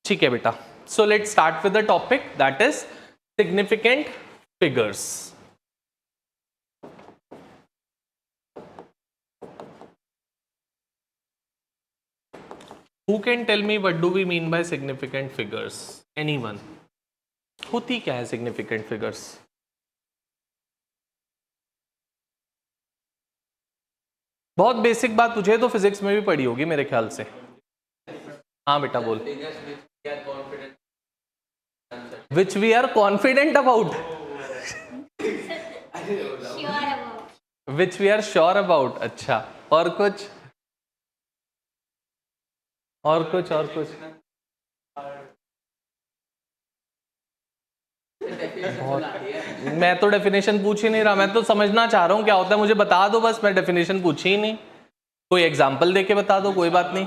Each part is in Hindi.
ठीक है बेटा, सो let's start with the topic that is significant figures. Who can tell me what do we mean by significant figures? Anyone? होती क्या है significant figures? बहुत बेसिक बात पूछे तो फिजिक्स में भी पढ़ी होगी मेरे ख्याल से। हाँ बेटा बोल। Which we are confident about. Which we are sure about. अच्छा, और कुछ? और कुछ मैं तो डेफिनेशन पूछ ही नहीं रहा, मैं तो समझना चाह रहा हूं क्या होता है, मुझे बता दो बस, मैं डेफिनेशन पूछी ही नहीं। कोई एग्जांपल देके बता दो, कोई बात नहीं।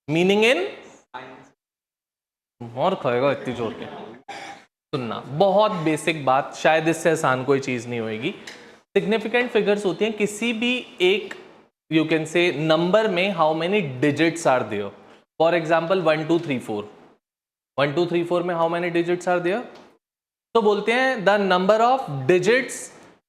मीनिंग इन और खाएगा इतनी जोर के सुनना, बहुत बेसिक बात, शायद इससे आसान कोई चीज नहीं होगी। सिग्निफिकेंट फिगर्स होती हैं किसी भी एक, यू कैन से नंबर में how many digits are there. For example 1 2 3 4, 1 2 3 4 में how many digits are there, तो बोलते हैं the number of digits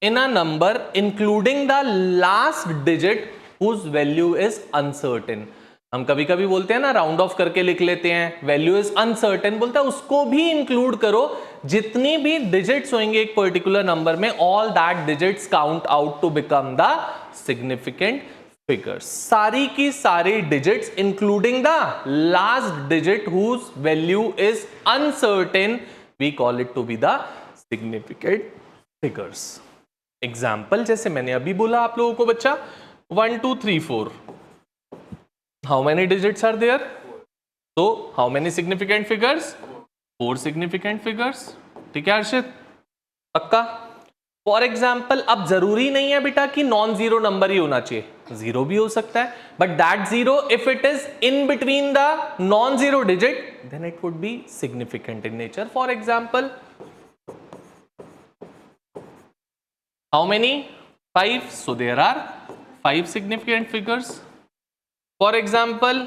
in a number including the last digit whose value is uncertain. हम कभी कभी बोलते हैं ना, राउंड ऑफ करके लिख लेते हैं, वैल्यू इज अनसर्टेन, बोलता है उसको भी इंक्लूड करो, जितनी भी डिजिट्स होंगे एक पर्टिकुलर नंबर में, all that digits count out to become the significant figures. सारी की सारी digits including the last digit whose value is uncertain, we call it to be the significant figures. Example जैसे मैंने अभी बोला आप लोगों को बच्चा, 1 2 3 4, how many digits are there? So how many significant figures? 4 significant figures. ठीक है अर्षित, पक्का? फॉर एग्जाम्पल अब जरूरी नहीं है बेटा कि नॉन जीरो नंबर ही होना चाहिए, जीरो भी हो सकता है, but that zero if it is in between the non zero digit then it would be significant in nature. For example how many? 5, so there are 5 significant figures. For example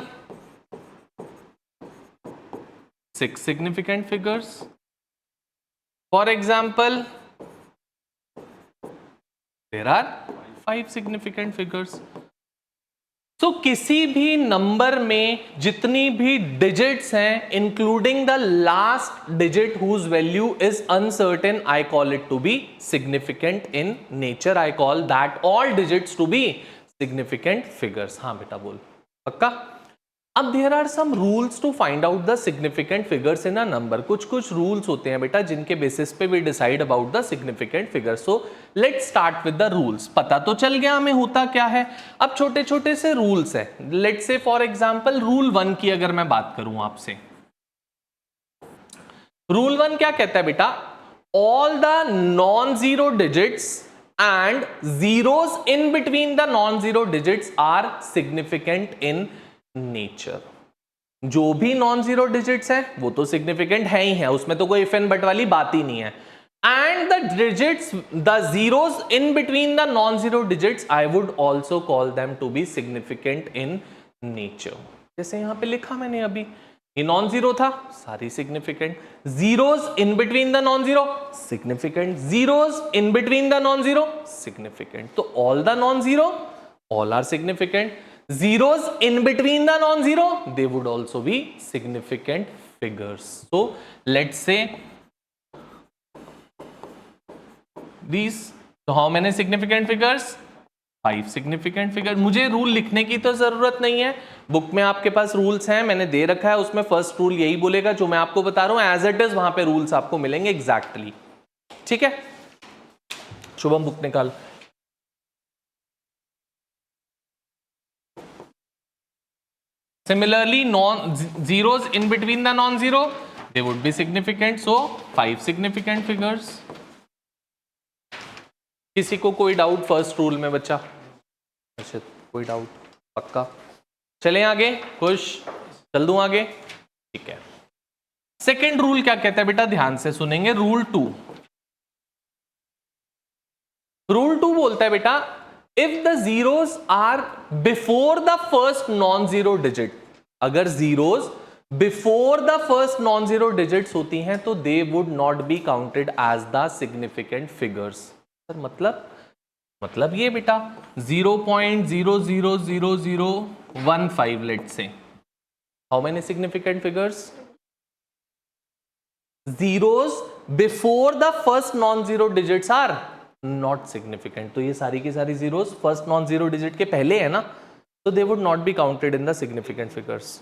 6 significant figures. For example there are 5 significant figures. तो किसी भी नंबर में जितनी भी डिजिट्स हैं including the last digit whose value is uncertain, I call it to be significant in nature, I call that all digits to be significant figures. हाँ बेटा बोल, पक्का? अब there are some rules to find out the significant figures in a number. कुछ रूल्स होते हैं बेटा जिनके बेसिस पे we decide about the significant figures. So let's start with the rules. पता तो चल गया हमें होता क्या है, अब छोटे छोटे से रूल्स है। Let's say for example rule 1 की अगर मैं बात करूं आपसे, रूल 1 क्या कहता है बेटा, all the non zero digits and zeros in between the non zero digits are significant in nature. जो भी नॉन जीरो डिजिट्स है वो तो सिग्निफिकेंट है ही है, उसमें तो कोई इफ एंड बट वाली बात ही नहीं है। And the digits, the zeros in between the non zero digits, I would also call them to be significant in nature. जैसे यहां पे लिखा मैंने अभी, ये नॉन जीरो था, सारी significant. Zeros in between the non zero significant, zeros in between the non zero significant. तो all the non zero, all are significant. Zeros in between the non-zero, they would also be significant figures. So let's say these. So how many significant figures? 5 significant figures. मुझे रूल लिखने की तो जरूरत नहीं है, बुक में आपके पास रूल्स हैं, मैंने दे रखा है, उसमें फर्स्ट रूल यही बोलेगा जो मैं आपको बता रहा हूं, एज इट इज वहां पे रूल्स आपको मिलेंगे एग्जैक्टली। ठीक है, शुभम बुक निकाल। Similarly, zeros in between the non-zero, they would be significant. So 5 significant figures. किसी को कोई डाउट फर्स्ट रूल में बच्चा? अच्छा, कोई डाउट? पक्का? चलें आगे, खुश? चल दूं आगे? ठीक है। सेकेंड रूल क्या कहता है बेटा, ध्यान से सुनेंगे। रूल 2, रूल 2 बोलता है बेटा if the zeros are before the first non zero digit, अगर zeros before the first non zero digits होती हैं तो they would not be counted as the significant figures. Sir मतलब ये बेटा 0.0000015, let's say, how many significant figures? Zeros before the first non zero digits are not significant, तो ये सारी की सारी zeros first non zero digit के पहले है ना, तो they would not be counted in the significant figures.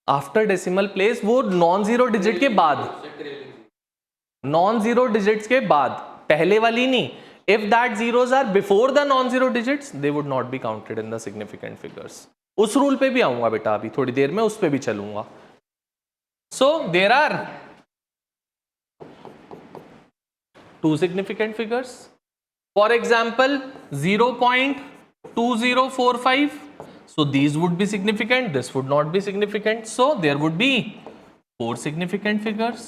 After decimal place वो नॉन जीरो डिजिट के बाद, नॉन जीरो डिजिट्स के बाद, पहले वाली नहीं। If that zeros are before the non zero digits they would not be counted in the significant figures. उस रूल पे भी आऊंगा बेटा, अभी थोड़ी देर में उस पे भी चलूंगा। So there are 2 significant figures. For example, 0.2045. So these would be significant, this would not be significant. So there would be 4 significant figures.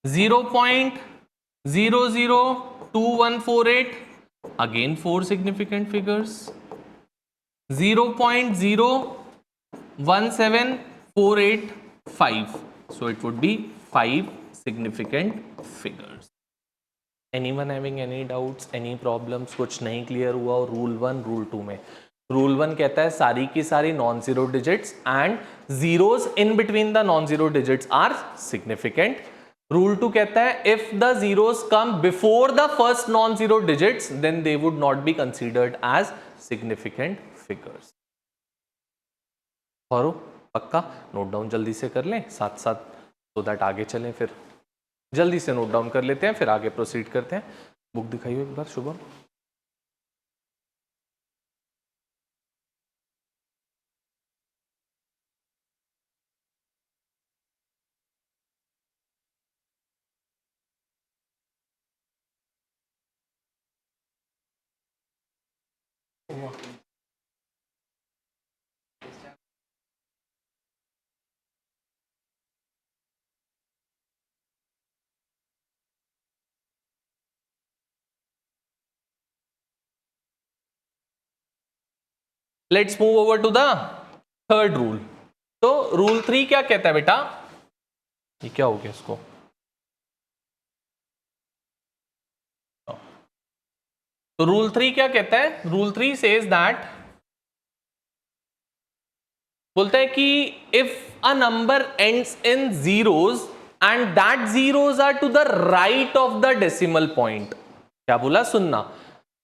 0.002148. Again 4 significant figures. 0.017485. So it would be 5 significant figures. Anyone having any doubts, any problems? कुछ नहीं क्लियर हुआ? और रूल 1 रूल 2 में, रूल 1 कहता है सारी की सारी non zero digits and zeros in between the non zero digits are significant. Rule 2 कहता है if the zeros come before the first non zero digits then they would not be considered as significant figures. और पक्का नोट डाउन जल्दी से कर लें साथ साथ, सो दैट आगे चलें। फिर जल्दी से नोट डाउन कर लेते हैं, फिर आगे प्रोसीड करते हैं। बुक दिखाइए एक बार शुभम। Let's move over to the third rule. तो रूल 3 क्या कहता है बेटा? ये क्या हो गया इसको? तो रूल 3 क्या कहता है? रूल 3 सेज दैट, बोलता है कि if a number ends in zeros and that zeros are to the right of the decimal point. क्या बोला? सुनना,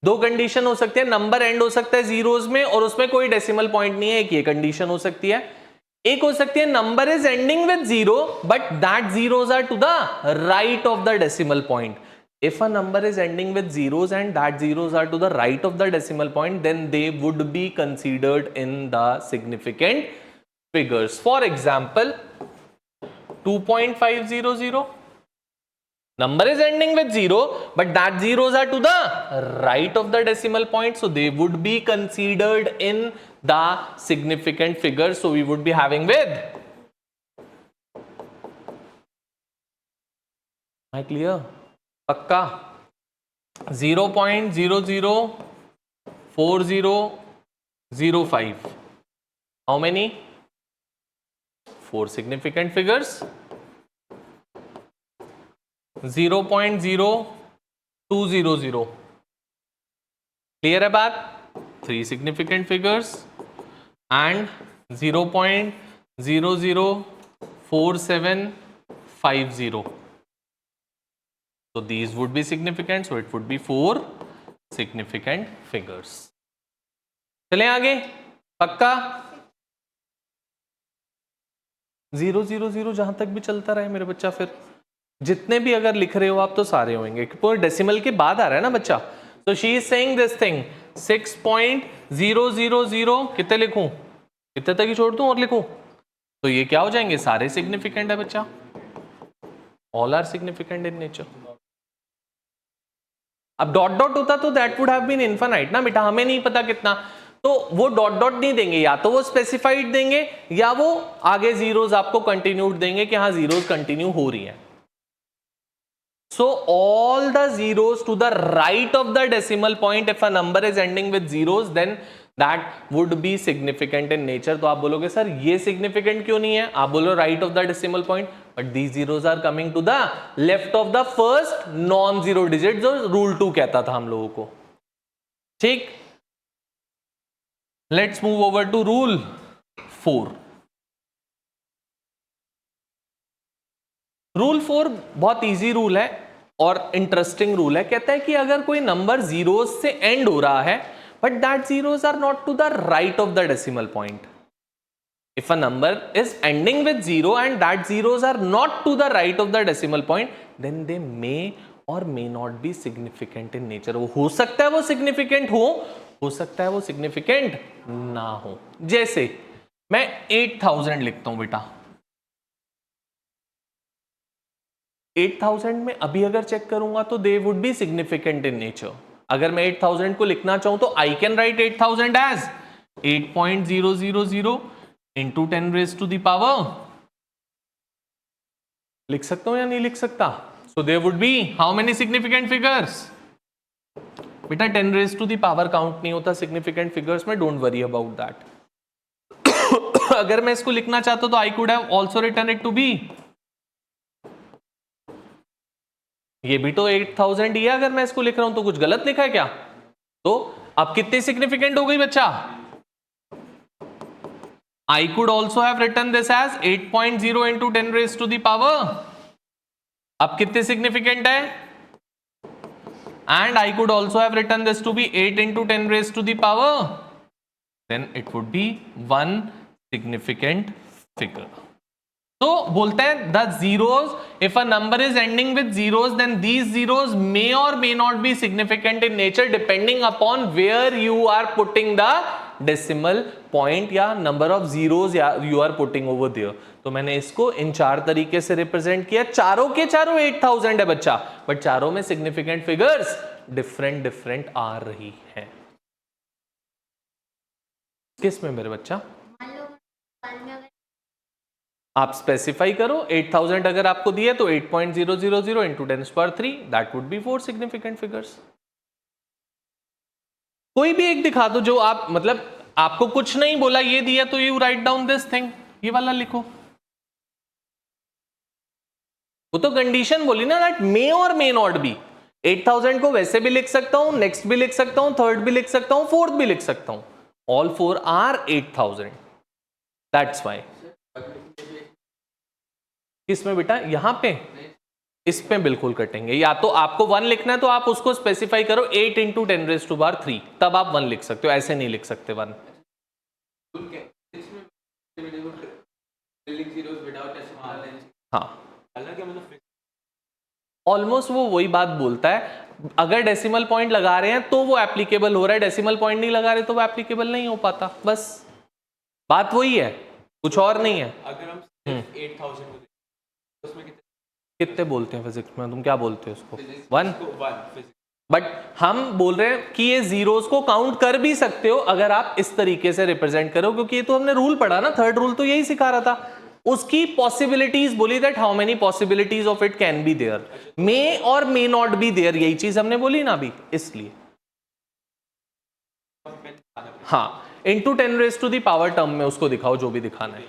दो कंडीशन हो सकती है, नंबर एंड हो सकता है जीरोज में और उसमें कोई डेसिमल पॉइंट नहीं है, एक ये कंडीशन हो सकती है। एक हो सकती है number is ending with zero but that zeros are to the right of the decimal point. If a number is ending with zeros and that zeros are to the right of the decimal point, then they would be considered in the significant figures. For example, 2.500. Number is ending with 0, but that zeros are to the right of the decimal point, so they would be considered in the significant figures. So we would be having with, am I clear? पक्का 0.004005. How many? 4 significant figures. 0.0200. Clear है बात? 3 significant figures and 0.004750. So these would be significant, so it would be 4 significant figures. चलें आगे, पक्का 000 जहां तक भी चलता रहे मेरे बच्चा, फिर जितने भी अगर लिख रहे हो आप तो सारे होंगे, पूरे डेसिमल के बाद आ रहा है ना बच्चा। So she is saying this thing 6.000, कितने लिखूं? कितने तक ही छोड़ दूं और लिखूं? तो ये क्या हो जाएंगे? सारे सिग्निफिकेंट है बच्चा, all are significant in nature. अब डॉट डॉट होता तो that would have been infinite ना बेटा, हमें नहीं पता कितना, तो वो डॉट डॉट नहीं देंगे, या तो वो स्पेसिफाइड देंगे या वो आगे जीरोस आपको कंटिन्यूड देंगे कि हाँ जीरोस कंटिन्यू हो रही है। So all the zeros to the right of the decimal point, if a number is ending with zeros, then that would be significant in nature. तो आप बोलोगे सर ये significant क्यों नहीं है? आप बोलो right of the decimal point, but these zeros are coming to the left of the first non-zero digit, जो rule 2 कहता था हम लोगों को. ठीक? Let's move over to rule 4. Rule 4 बहुत इजी रूल है और इंटरेस्टिंग रूल है. कहता है कि अगर कोई नंबर जीरोस से एंड हो रहा है but that zeros are not to the right of the decimal point, if a number is ending with zero and that zeros are not to the right of the decimal point, then they may और may not be significant in nature. वो हो सकता है वो सिग्निफिकेंट हो सकता है वो सिग्निफिकेंट ना हो. जैसे मैं 8000 लिखता हूं बेटा, 8000 में अभी अगर चेक करूंगा तो they would be significant in nature. अगर मैं 8000 को लिखना चाहूं तो I can write 8000 as 8.000 into 10 raise to the power. लिख सकता हूं या नहीं लिख सकता? So there would be how many significant figures? बेटा 10 raise to the power count नहीं होता सिग्निफिकेंट फिगर्स में, डोंट वरी अबाउट दैट. अगर मैं इसको लिखना चाहता तो I could have also written it to B, ये भी तो 8000 ही है. अगर मैं इसको लिख रहा हूं तो कुछ गलत लिखा है क्या? तो अब कितनी सिग्निफिकेंट हो गई बच्चा? I could also have written this as 8.0 into 10 raised to the power. अब कितनी सिग्निफिकेंट है? And I could also have written this to be 8 into 10 raised to the power. Then it would be one significant figure. तो बोलते हैं the zeros, if a number is ending with zeros then these zeros may और may not be significant in nature depending upon where you are putting the decimal point या number of zeros you are putting over there. तो मैंने इसको इन 4 तरीके से रिप्रेजेंट किया. चारों के चारों 8000 है बच्चा, बट चारों में सिग्निफिकेंट फिगर्स डिफरेंट डिफरेंट आ रही है. किस में मेरे बच्चा? आप स्पेसिफाई करो. 8000 अगर आपको दिए तो 8.000 into 10^3 that would B 4 significant figures. कोई भी एक दिखा दो जो आप, मतलब आपको कुछ नहीं बोला, ये दिया तो you write down this thing, ये वाला लिखो. वो तो कंडीशन बोली ना दैट मे और मे नॉट बी. 8000 को वैसे भी लिख सकता हूं, नेक्स्ट भी लिख सकता हूं, थर्ड भी लिख सकता हूं, फोर्थ भी लिख सकता हूं. All 4 are 8000. That's why. किसमें बेटा? यहां पे, इस पे बिल्कुल कटेंगे. या तो आपको 1 लिखना है तो आप उसको स्पेसिफाई करो 8 इंटू 10^3, तब आप 1 लिख सकते हो, ऐसे नहीं लिख सकते 1. हाँ, ऑलमोस्ट वो वही बात बोलता है. अगर डेसिमल पॉइंट लगा रहे हैं तो वो एप्लीकेबल हो रहा है, डेसिमल पॉइंट नहीं लगा रहे तो वो एप्लीकेबल नहीं हो पाता. बस बात वही है, कुछ और नहीं है. अगर हम 8000 उसमें कितने बोलते हैं फिजिक्स में? तुम क्या बोलते हो उसको? 1. बट हम बोल रहे हैं कि ये जीरोस को काउंट कर भी सकते हो अगर आप इस तरीके से रिप्रेजेंट करो, क्योंकि ये तो हमने रूल पढ़ा ना, थर्ड रूल तो यही सिखा रहा था. उसकी पॉसिबिलिटीज बोली that how many possibilities of it can be there, may और मे नॉट बी देयर, यही चीज हमने बोली ना अभी, इसलिए. हाँ, into 10 raise to the power term में उसको दिखाओ जो भी दिखाना है.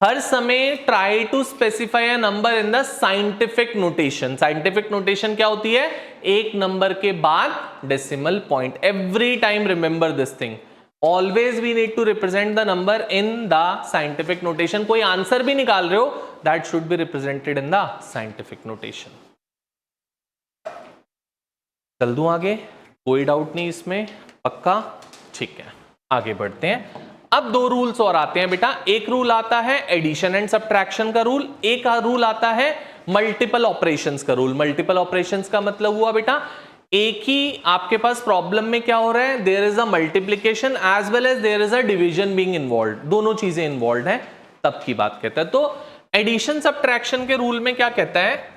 हर समय try to specify a number in the scientific notation. Scientific notation क्या होती है? एक नंबर के बाद decimal point. Every time remember this thing, always we need to represent the number in the scientific notation. कोई आंसर भी निकाल रहे हो that should be represented in the scientific notation. चल दूं आगे? कोई डाउट नहीं इसमें? पक्का? ठीक है, आगे बढ़ते हैं. अब 2 रूल्स और आते हैं बेटा. एक रूल आता है एडिशन एंड सब्ट्रैक्शन का रूल, एक रूल आता है मल्टीपल ऑपरेशंस का रूल. मल्टीपल ऑपरेशंस का मतलब हुआ बेटा एक ही आपके पास प्रॉब्लम में क्या हो रहा है, there is a multiplication as well as there is a division being involve, दोनों चीजें इन्वॉल्व हैं, तब की बात कहता है. तो एडिशन सब्ट्रैक्शन के रूल में क्या कहता है?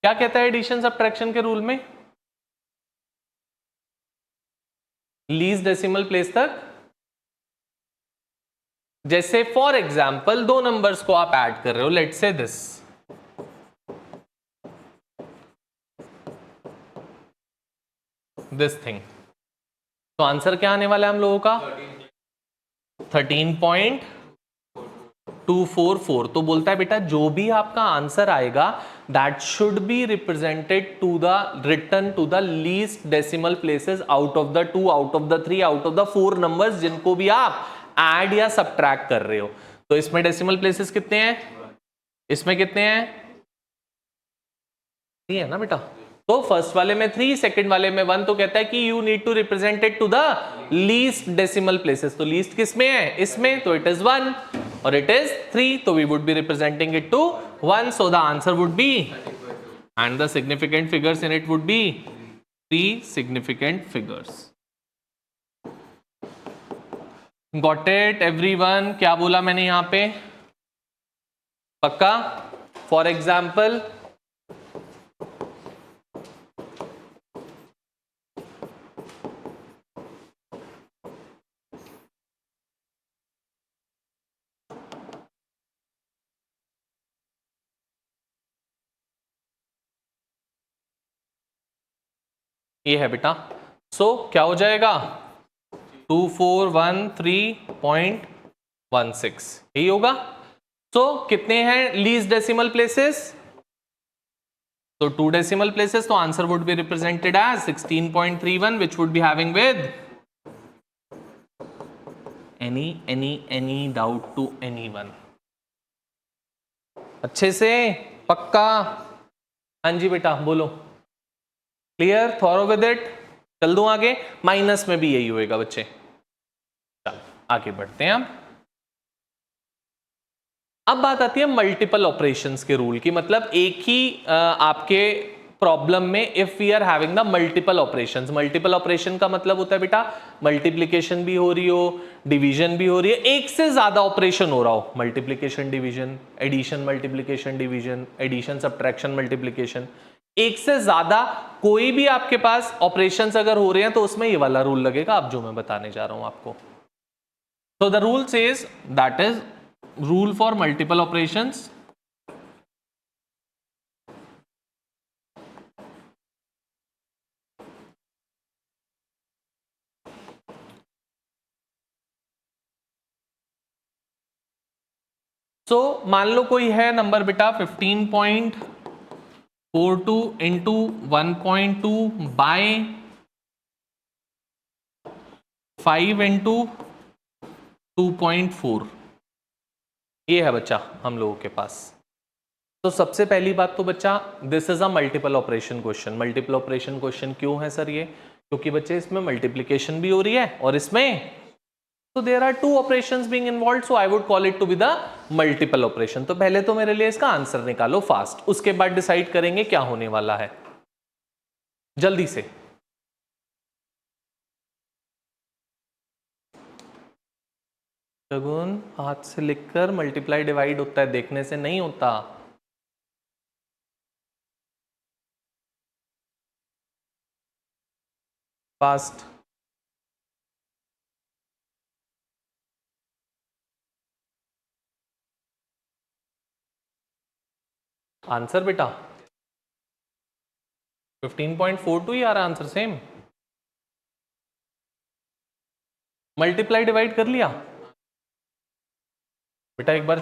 क्या कहता है एडिशन सब्ट्रैक्शन के रूल में? लीस्ट डेसिमल प्लेस तक। जैसे फॉर एग्जाम्पल दो नंबर्स को आप ऐड कर रहे हो, लेट्स से दिस थिंग, तो आंसर क्या आने वाला है हम लोगों का? 13.244। तो बोलता है बेटा जो भी आपका आंसर आएगा that should be represented to the return to the least decimal places out of the 2, out of the 3, out of the 4 numbers जिनको भी आप ऐड या सबट्रैक्ट कर रहे हो। तो इसमें डेसिमल प्लेसेस कितने हैं? इसमें कितने हैं? 3 है ना बेटा। तो फर्स्ट वाले में 3, सेकंड वाले में 1, तो कहता है कि you need to represent it to the least decimal places. तो लीस्ट किस में है? इसमें, तो इट इज 1 और इट इज 3, तो we would be representing it to 1, so the answer would be, and the significant figures in it would be 3 significant figures. Got it everyone? क्या बोला मैंने यहां पे? पक्का? फॉर एग्जाम्पल ये है बेटा। सो क्या हो जाएगा? 2413.16 यही होगा। सो कितने हैं लीस्ट डेसिमल प्लेसेस? तो 2 डेसिमल प्लेसेस, तो answer would be represented as 16.31 which would be having with any doubt to anyone? अच्छे से पक्का? हाँ जी बेटा बोलो। क्लियर? Thorough with it? चल दूं आगे? माइनस में भी यही होएगा बच्चे। चल आगे बढ़ते हैं। अब बात आती है मल्टीपल ऑपरेशंस के रूल की। मतलब एक ही आपके प्रॉब्लम में if we are having the multiple operations, multiple operation का मतलब होता है बेटा मल्टीप्लिकेशन भी हो रही हो, डिवीजन भी हो रही है, एक से ज्यादा ऑपरेशन हो रहा हो, multiplication division, addition multiplication division, addition subtraction multiplication, एक से ज्यादा कोई भी आपके पास ऑपरेशंस अगर हो रहे हैं तो उसमें ये वाला रूल लगेगा, अब जो मैं बताने जा रहा हूं आपको। So the rule says, that is rule for multiple operations. So मान लो कोई है नंबर बेटा 15.42 इंटू 1.2 बाय 5 इंटू 2.4, ये है बच्चा हम लोगों के पास। तो सबसे पहली बात तो बच्चा this is a multiple operation question. Multiple operation question क्यों है सर ये? क्योंकि बच्चे इसमें मल्टीप्लिकेशन भी हो रही है और इसमें, so there are 2 operations being involved, so I would call it to be the multiple operation। तो पहले तो मेरे लिए इसका आंसर निकालो फास्ट, उसके बाद डिसाइड करेंगे क्या होने वाला है, जल्दी से। शगुन हाथ से लिखकर मल्टीप्लाई डिवाइड होता है, देखने से नहीं होता। फास्ट। आंसर बेटा 15.42 ही आ रहा आंसर सेम। मल्टीप्लाई डिवाइड कर लिया बेटा एक बार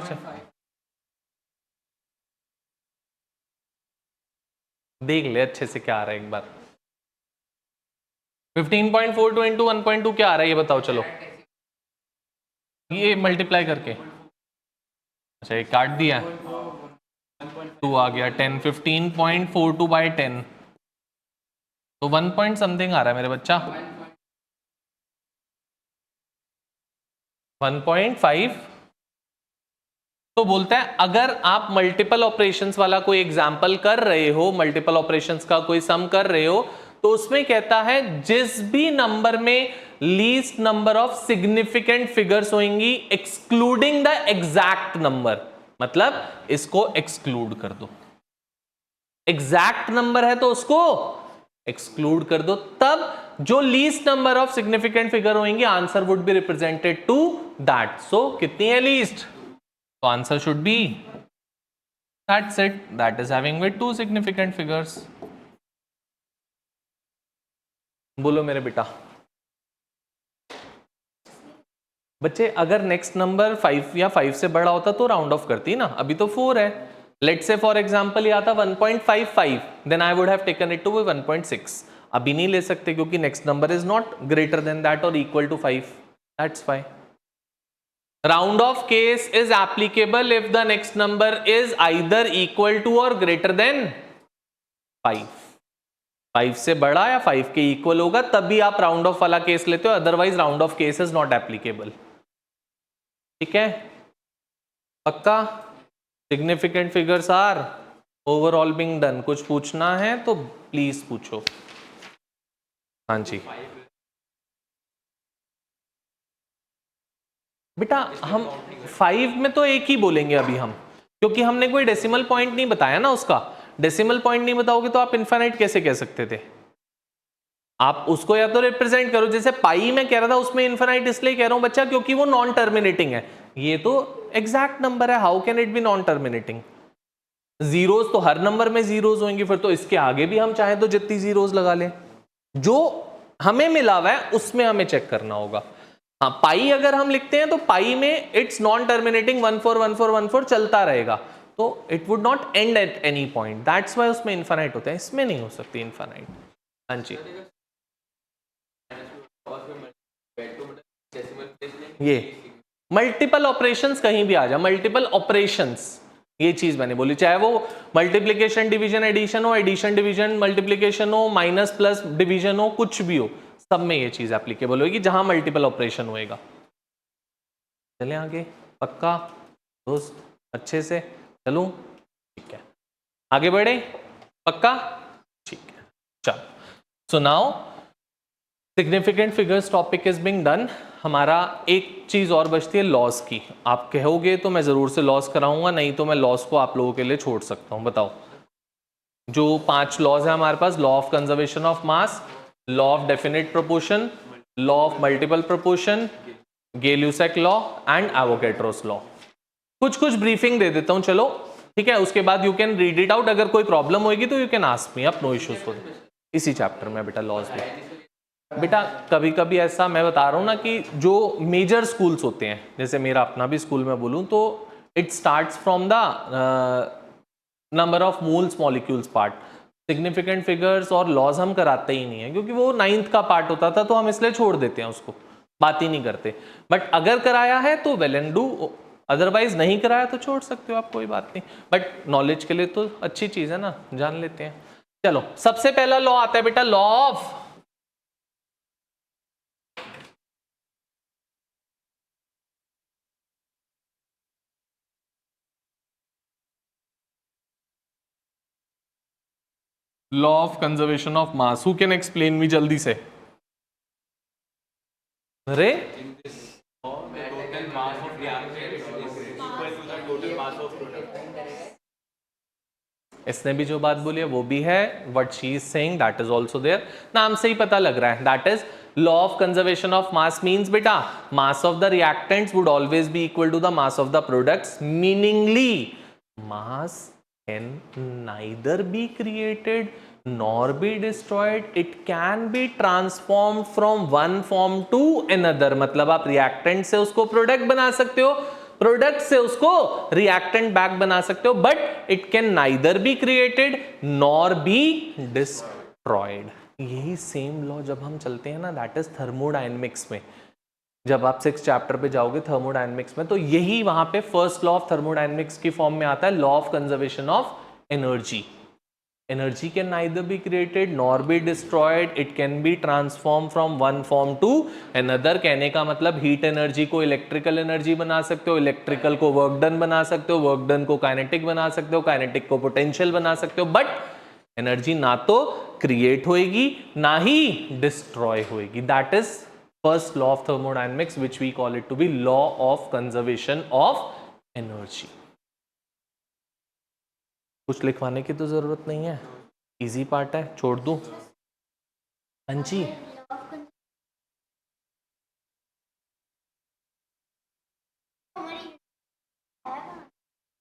देख ले अच्छे से क्या आ रहा है एक बार। 15.42 इंटू 1.2 क्या आ रहा है ये बताओ चलो, ये मल्टीप्लाई करके, अच्छा ये काट दिया 2 आ गया 10, 15.42 बाई 10, तो 1 पॉइंट समथिंग आ रहा है मेरे बच्चा, 1.5। तो बोलता है अगर आप मल्टीपल ऑपरेशंस वाला कोई एग्जाम्पल कर रहे हो, मल्टीपल ऑपरेशंस का कोई सम कर रहे हो, तो उसमें कहता है जिस भी नंबर में least number of significant figures होंगी एक्सक्लूडिंग द एग्जैक्ट नंबर, मतलब इसको एक्सक्लूड कर दो। एग्जैक्ट नंबर है तो उसको एक्सक्लूड कर दो, तब जो least number of significant figure होंगे answer would be represented to that. So कितनी है लीस्ट? तो answer should be that's it, that is having with 2 significant figures. बोलो मेरे बेटा. बच्चे अगर नेक्स्ट नंबर 5 या 5 से बड़ा होता तो राउंड ऑफ करती ना, अभी तो 4 है. लेट्स से फॉर एग्जांपल ये आता 1.55, then I would have taken it to 1.6. अभी नहीं ले सकते क्योंकि next number is not greater than that और equal to 5. That's why round off case is applicable if the next number is either equal to or greater than 5. 5 से बड़ा या 5 के इक्वल होगा तभी आप राउंड ऑफ वाला केस लेते हो, otherwise round off case is not applicable. ठीक है, पक्का? Significant figures are overall being done. कुछ पूछना है तो प्लीज पूछो. हाँ जी बेटा, हम 5 में तो एक ही बोलेंगे अभी हम, क्योंकि हमने कोई डेसिमल पॉइंट नहीं बताया ना उसका. डेसिमल पॉइंट नहीं बताओगे तो आप इनफाइनाइट कैसे कह सकते थे? आप उसको या तो रिप्रेजेंट करो, जैसे पाई में कह रहा था उसमें इनफाइनाइट इसलिए कह रहा हूं बच्चा क्योंकि वो नॉन टर्मिनेटिंग है. ये तो एग्जैक्ट नंबर है, how can it be non terminating? Zeros तो हर नंबर में जीरोस होंगे, फिर तो इसके आगे भी हम चाहें तो जितनी जीरोस लगा लें. जो हमें मिला हुआ है उसमें हमें चेक करना होगा. हाँ, पाई अगर हम लिखते हैं तो पाई में इट्स नॉन टर्मिनेटिंग 141414 चलता रहेगा, तो it would not and at any point. That's why उसमें इनफाइनाइट होता है, इसमें नहीं हो सकती इनफाइनाइट. हाँ जी, ये मल्टीपल ऑपरेशंस कहीं भी आ जाए, मल्टीपल ऑपरेशंस, ये चीज मैंने बोली, चाहे वो मल्टीप्लिकेशन डिवीजन एडिशन हो, एडिशन डिवीजन मल्टीप्लिकेशन हो, माइनस प्लस डिवीजन हो, कुछ भी हो, सब में ये चीज एप्लीकेबल होगी जहां मल्टीपल ऑपरेशन होएगा. चलें आगे, पक्का दोस्त? अच्छे से चलूं? ठीक है, आगे बढ़े? पक्का? ठीक है, चलो. So now significant figures topic is being done. हमारा एक चीज और बचती है लॉस की. आप कहोगे तो मैं जरूर से लॉस कराऊंगा, नहीं तो मैं लॉस को आप लोगों के लिए छोड़ सकता हूं. बताओ, जो 5 लॉज है हमारे पास: law of conservation of mass, law of definite proportion, law of multiple proportion, Gay-Lussac law and Avogadro's law. कुछ कुछ ब्रीफिंग दे देता हूं, चलो ठीक है. उसके बाद you can read it out. अगर कोई प्रॉब्लम होगी तो you can ask me up, no issues for इसी चैप्टर में बेटा. लॉज में बेटा कभी कभी ऐसा मैं बता रहा हूं ना कि जो मेजर स्कूल्स होते हैं, जैसे मेरा अपना भी स्कूल में बोलूं तो it starts from the number of moles molecules part. Significant figures और लॉज हम कराते ही नहीं है क्योंकि वो 9th का पार्ट होता था, तो हम इसलिए छोड़ देते हैं उसको, बात ही नहीं करते. बट अगर कराया है तो वेल एंड डू, अदरवाइज नहीं कराया तो छोड़ सकते हो आप, कोई बात नहीं. बट नॉलेज के लिए तो अच्छी चीज है ना, जान लेते हैं. चलो, सबसे पहला लॉ आता है बेटा law of law of conservation of mass. Who can explain मी जल्दी से? अरे इसने भी जो बात बोली है वो भी है. What she is saying that is also there. नाम से ही पता लग रहा है. That is law of conservation of mass means बेटा mass of the reactants would always be equal to the mass of the products. Meaningly mass can neither be created nor be destroyed, it can be transformed from one form to another. मतलब आप रिएक्टेंट से उसको प्रोडक्ट बना सकते हो, प्रोडक्ट से उसको रिएक्टेंट बैक बना सकते हो, but it can neither be created nor be destroyed. यही सेम लॉ जब हम चलते हैं ना, दैट इज थर्मोडायनेमिक्स में. जब आप 6th चैप्टर पे जाओगे थर्मोडायनेमिक्स में, तो यही वहां पे फर्स्ट लॉ ऑफ थर्मोडायनेमिक्स की फॉर्म में आता है, law of conservation of energy. Energy can neither be created nor be destroyed, it can be transform from one form to another. कहने का मतलब हीट एनर्जी को इलेक्ट्रिकल एनर्जी बना सकते हो, इलेक्ट्रिकल को वर्क डन बना सकते हो, वर्क डन को काइनेटिक बना सकते हो, काइनेटिक को पोटेंशियल बना सकते हो. बट एनर्जी ना तो क्रिएट होएगी ना ही डिस्ट्रॉय होएगी. That is first law of thermodynamics, which we call it to be law of conservation of energy. कुछ लिखवाने की तो जरूरत नहीं है, इजी पार्ट है, छोड़ दूं। हाँ जी,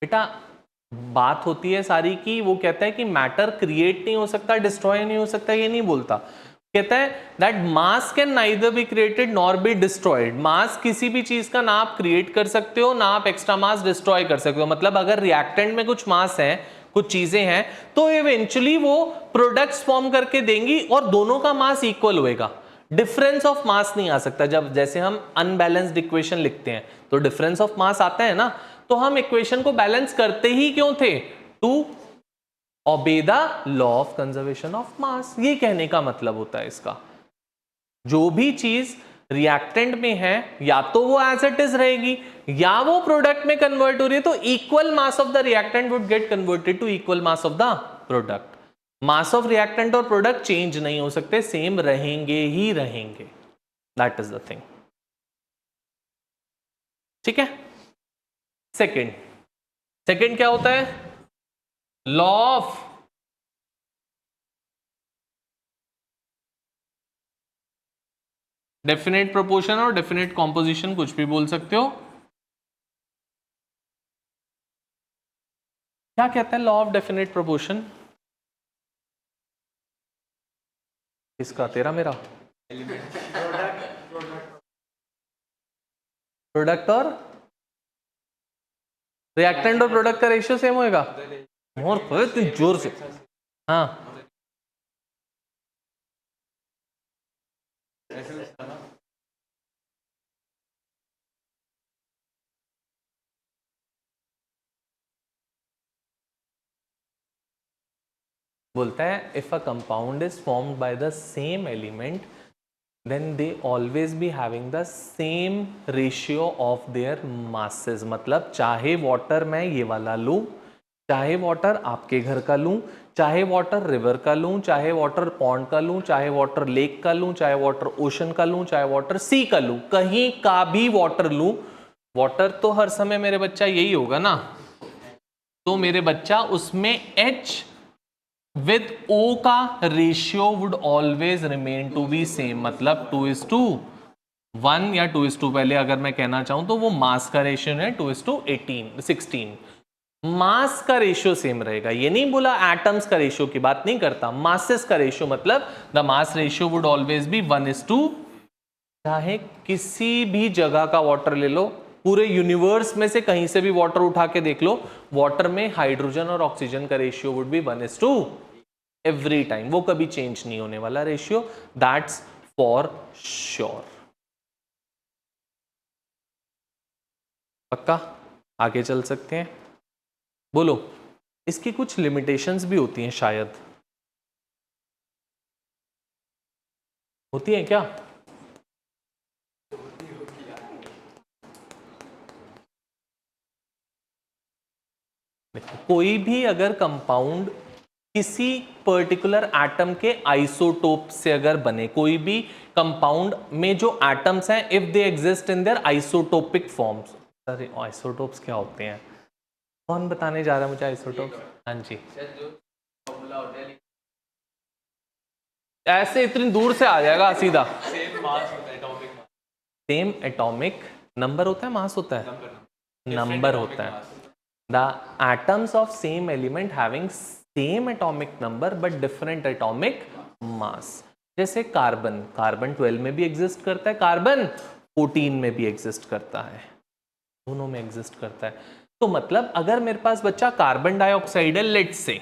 बेटा बात होती है सारी की, वो कहता है कि मैटर क्रिएट नहीं हो सकता, डिस्ट्रॉय नहीं हो सकता, ये नहीं बोलता। कहता है that mass can neither be created nor be destroyed. Mass किसी भी चीज का ना आप क्रिएट कर सकते हो ना आप एक्स्ट्रा मास डिस्ट्रॉय कर सकते हो। मतलब अगर रिएक्टेंट में कुछ मास है, कुछ चीजें हैं, तो इवेंचुअली वो प्रोडक्ट्स फॉर्म करके देंगी और दोनों का मास इक्वल होएगा। डिफरेंस ऑफ मास नहीं आ सकता। जब जैसे हम अनबैलेंस्ड इक्वेशन लिखते हैं तो डिफरेंस ऑफ मास आता है ना, तो हम इक्वेशन को बैलेंस करते ही क्यों थे? To obey the law of conservation of mass. ये कहने का मतलब होता है इसका। जो भी चीज रिएक्टेंट में है या तो वो एज इट इज रहेगी या वो प्रोडक्ट में कन्वर्ट हो रही है, तो equal mass of the reactant would get converted to equal mass of the product. Mass of reactant और प्रोडक्ट चेंज नहीं हो सकते, सेम रहेंगे ही रहेंगे। That is the thing. ठीक है। सेकंड क्या होता है? लॉ ऑफ डेफिनेट प्रोपोर्शन और डेफिनेट कॉम्पोजिशन, कुछ भी बोल सकते हो। क्या कहता है लॉ ऑफ डेफिनेट प्रोपोर्शन? किसका? तेरा मेरा? प्रोडक्ट और रिएक्टेंट और प्रोडक्ट का रेशियो सेम होएगा। और जोर से हाँ, बोलता है if a compound is formed by the same element then they always be having the same ratio of their masses. मतलब चाहे वाटर मैं ये वाला लूं, चाहे वाटर आपके घर का लूं, चाहे वाटर रिवर का लूं, चाहे वाटर पॉन्ड का लूं, चाहे वाटर लेक का लूं, चाहे वाटर ओशन का लूं, चाहे वाटर सी का लूं, कहीं का भी वाटर लूं, वाटर तो हर समय मेरे बच्चा यही होगा ना, तो मेरे बच्चा उसमें H विद O का ratio would always remain to be same. मतलब 2:1 या 2:2, पहले अगर मैं कहना चाहूं तो वो मास का रेशियो है 2:16। मास का रेशियो सेम रहेगा। ये नहीं बोला एटम्स का रेशियो की बात नहीं करता, मासेस का रेशियो। मतलब the mass ratio would always B 1:2। चाहे किसी भी जगह का वाटर ले लो, पूरे यूनिवर्स में से कहीं से भी वाटर उठा के देख लो, वाटर में हाइड्रोजन और ऑक्सीजन का ratio would be 1:2 every time. वो कभी चेंज नहीं होने वाला रेशियो, दैट्स फॉर श्योर। पक्का? आगे चल सकते हैं। बोलो, इसकी कुछ लिमिटेशंस भी होती हैं शायद, होती हैं क्या? कोई भी अगर कंपाउंड किसी पर्टिकुलर एटम के आइसोटोप से अगर बने, कोई भी कंपाउंड में जो एटम्स हैं if they exist in their isotopic forms. Sir isotopes क्या होते हैं? कौन बताने जा रहा है मुझे आइसोटोप्स? हाँ जी, ऐसे इतनी दूर से आ जाएगा सीधा। सेम एटॉमिक नंबर होता है, मास होता है, नंबर होता है। The atoms of same element having same atomic number but different atomic mass। जैसे कार्बन, कार्बन 12 में भी एग्जिस्ट करता है, कार्बन 14 में भी एग्जिस्ट करता है, दोनों में एग्जिस्ट करता है। तो मतलब अगर मेरे पास बच्चा कार्बन डाइऑक्साइड है, लेट्स से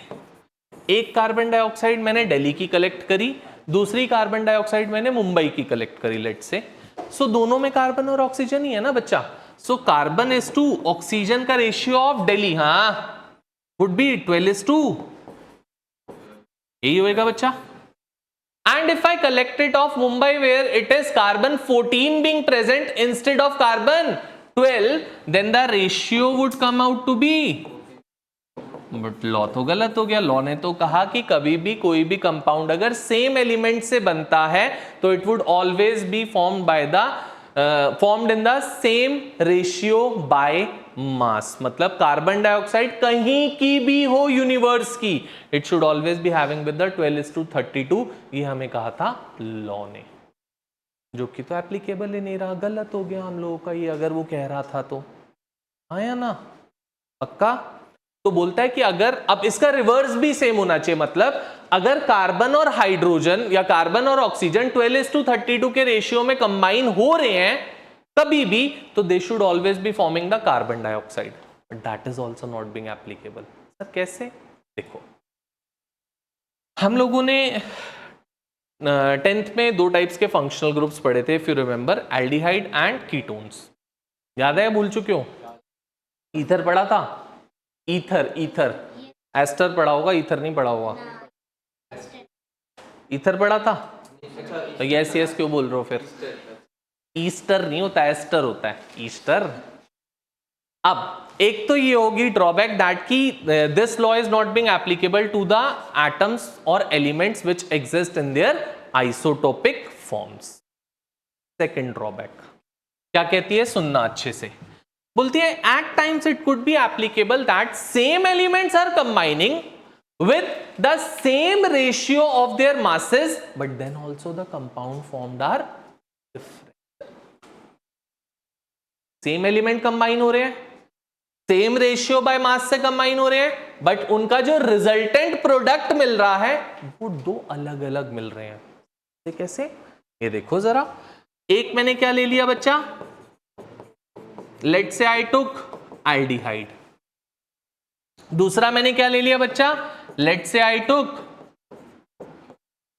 एक कार्बन डाइऑक्साइड मैंने दिल्ली की कलेक्ट करी, दूसरी कार्बन डाइऑक्साइड मैंने मुंबई की कलेक्ट करी, लेट्स से, सो दोनों में कार्बन और ऑक्सीजन ही है ना बच्चा। So carbon is to oxygen का ratio of Delhi would be 12:2, यही होएगा बच्चा। And if I collect it of Mumbai where it is carbon 14 being present instead of carbon 12, then the ratio would come out to be, but law तो गलत हो गया। लॉ ने तो कहा कि कभी भी कोई भी कंपाउंड अगर सेम एलिमेंट से बनता है तो it would always be formed in the same ratio by mass, मतलब कार्बन डाइऑक्साइड कहीं की भी हो यूनिवर्स की, it should always be having with the 12:32। ये हमें कहा था लॉ ने, जो कि तो एप्लीकेबल ही नहीं रहा, गलत हो गया हम लोगों का ये, अगर वो कह रहा था तो आया ना पक्का। तो बोलता है कि अगर, अब इसका रिवर्स भी सेम होना चाहिए, मतलब अगर कार्बन और हाइड्रोजन या कार्बन और ऑक्सीजन 12:32 के रेशियो में कंबाइन हो रहे हैं कभी भी, तो they should always be forming the carbon dioxide, but that is also not being applicable. Sir कैसे? देखो हम लोगों ने 10th में दो टाइप्स के फंक्शनल ग्रुप्स पढ़े थे, if you remember, aldehyde and ketones. याद है, भूल चुके हो? ईथर पढ़ा था, ईथर, ईथर, एस्टर पढ़ा होगा, ईथर नहीं पढ़ा होगा। ईथर पढ़ा था तो यस यस क्यों बोल रहे हो फिर? ईस्टर नहीं होता, एस्टर होता है, ईस्टर। अब एक तो ये होगी ड्रॉबैक दैट की this law is not being applicable to the atoms और elements which exist in their isotopic forms. Second drawback क्या कहती है, सुनना अच्छे से। बोलती है at times it could be applicable that same elements are combining with the same ratio of their masses, but then also the compound formed are different. Same element combine हो रहे हैं, same ratio by mass से combine हो रहे हैं, but उनका जो resultant product मिल रहा है वो दो अलग अलग मिल रहे हैं। ये कैसे? ये देखो जरा, एक मैंने क्या ले लिया बच्चा, let's say I took aldehyde, दूसरा मैंने क्या ले लिया बच्चा, लेट्स से आई टुक,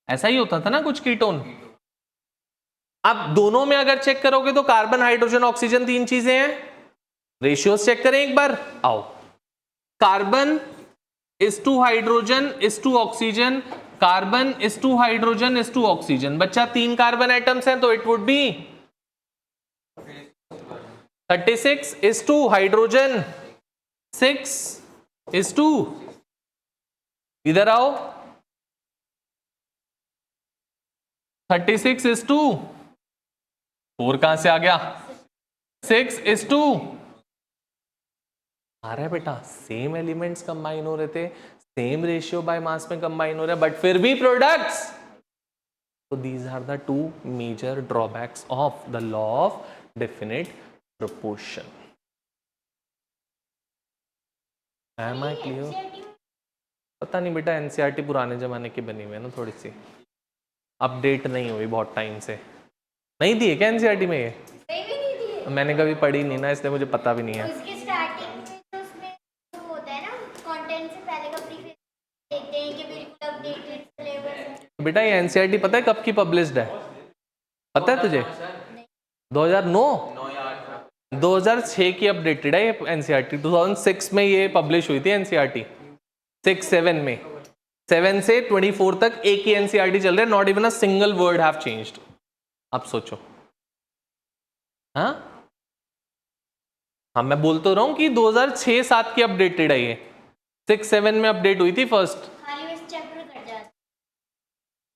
ऐसा ही होता था ना कुछ कीटोन। अब दोनों में अगर चेक करोगे तो कार्बन हाइड्रोजन ऑक्सीजन तीन चीजें हैं, रेशियोज चेक करें एक बार, आओ। Carbon is to hydrogen is to oxygen, carbon is to hydrogen is to oxygen. बच्चा तीन कार्बन एटम्स हैं तो it would be 36 is to hydrogen, 6 is to, इधर आओ, 36 इज टू 4 कहां से आ गया, 6 इज टू, आ रहा है बेटा, सेम एलिमेंट्स कंबाइन हो रहे थे, सेम रेशियो बाय मास में कंबाइन हो रहे हैं, बट फिर भी प्रोडक्ट्स। तो these are the two major drawbacks of the law of definite proportion. Am I clear? पता नहीं बेटा, एनसीईआरटी पुराने जमाने की बनी हुई है ना, थोड़ी सी अपडेट नहीं हुई बहुत टाइम से। नहीं दिए क्या एनसीईआरटी में? ये नहीं दिए, मैंने कभी पढ़ी नहीं ना, इसलिए मुझे पता भी नहीं है। उसके स्टार्टिंग में तो उसमें वो होता है ना, कंटेंट से पहले का प्रीफेस देखते हैं कि बिल्कुल अपडेटेड सिलेबस। बेटा ये एनसीईआरटी पता है कब की पब्लिश्ड है? पता है तुझे? 2009 2006 की अपडेटेड है ये एनसीईआरटी। 2006 में ये पब्लिश हुई थी एनसीईआरटी, 6-7 में, 7 से 24 तक एक ही एनसीईआरटी चल रहा है, not even a single word have changed. अब सोचो, हाँ मैं बोल तो रहा हूं कि 2006-7 की अपडेटेड है ये, 6-7 में अपडेट हुई थी फर्स्ट।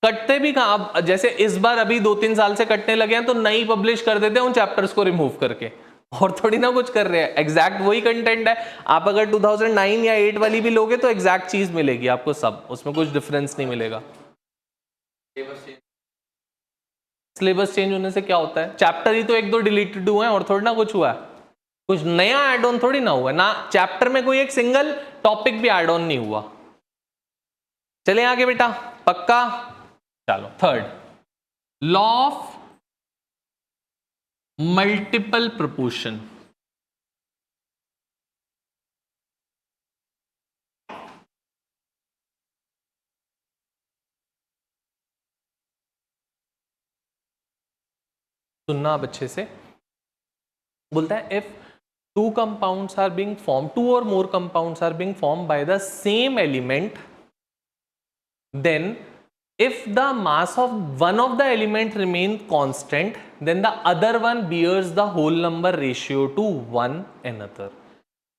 कटते भी कहां, अब जैसे इस बार अभी 2-3 साल से कटने लगे हैं तो नई पब्लिश कर देते हैं उन चैप्टर्स को रिमूव करके, और थोड़ी ना कुछ कर रहे हैं, एग्जैक्ट वही कंटेंट है। आप अगर 2009 या 8 वाली भी लोगे तो एग्जैक्ट चीज मिलेगी आपको सब, उसमें कुछ डिफरेंस नहीं मिलेगा। सिलेबस चेंज होने से क्या होता है, चैप्टर ही तो 1-2 डिलीटेड हुए हैं और थोड़ी ना कुछ हुआ है, कुछ नया एड ऑन थोड़ी ना हुआ ना, चैप्टर में कोई एक सिंगल टॉपिक भी एड ऑन नहीं हुआ। चले आगे बेटा, पक्का? चलो third, law of multiple proportion. सुनना अब अच्छे से, बोलता है if two compounds are being formed, two or more compounds are being formed by the same element, then if the mass of one of the element remain constant, then the other one bears the whole number ratio to one another।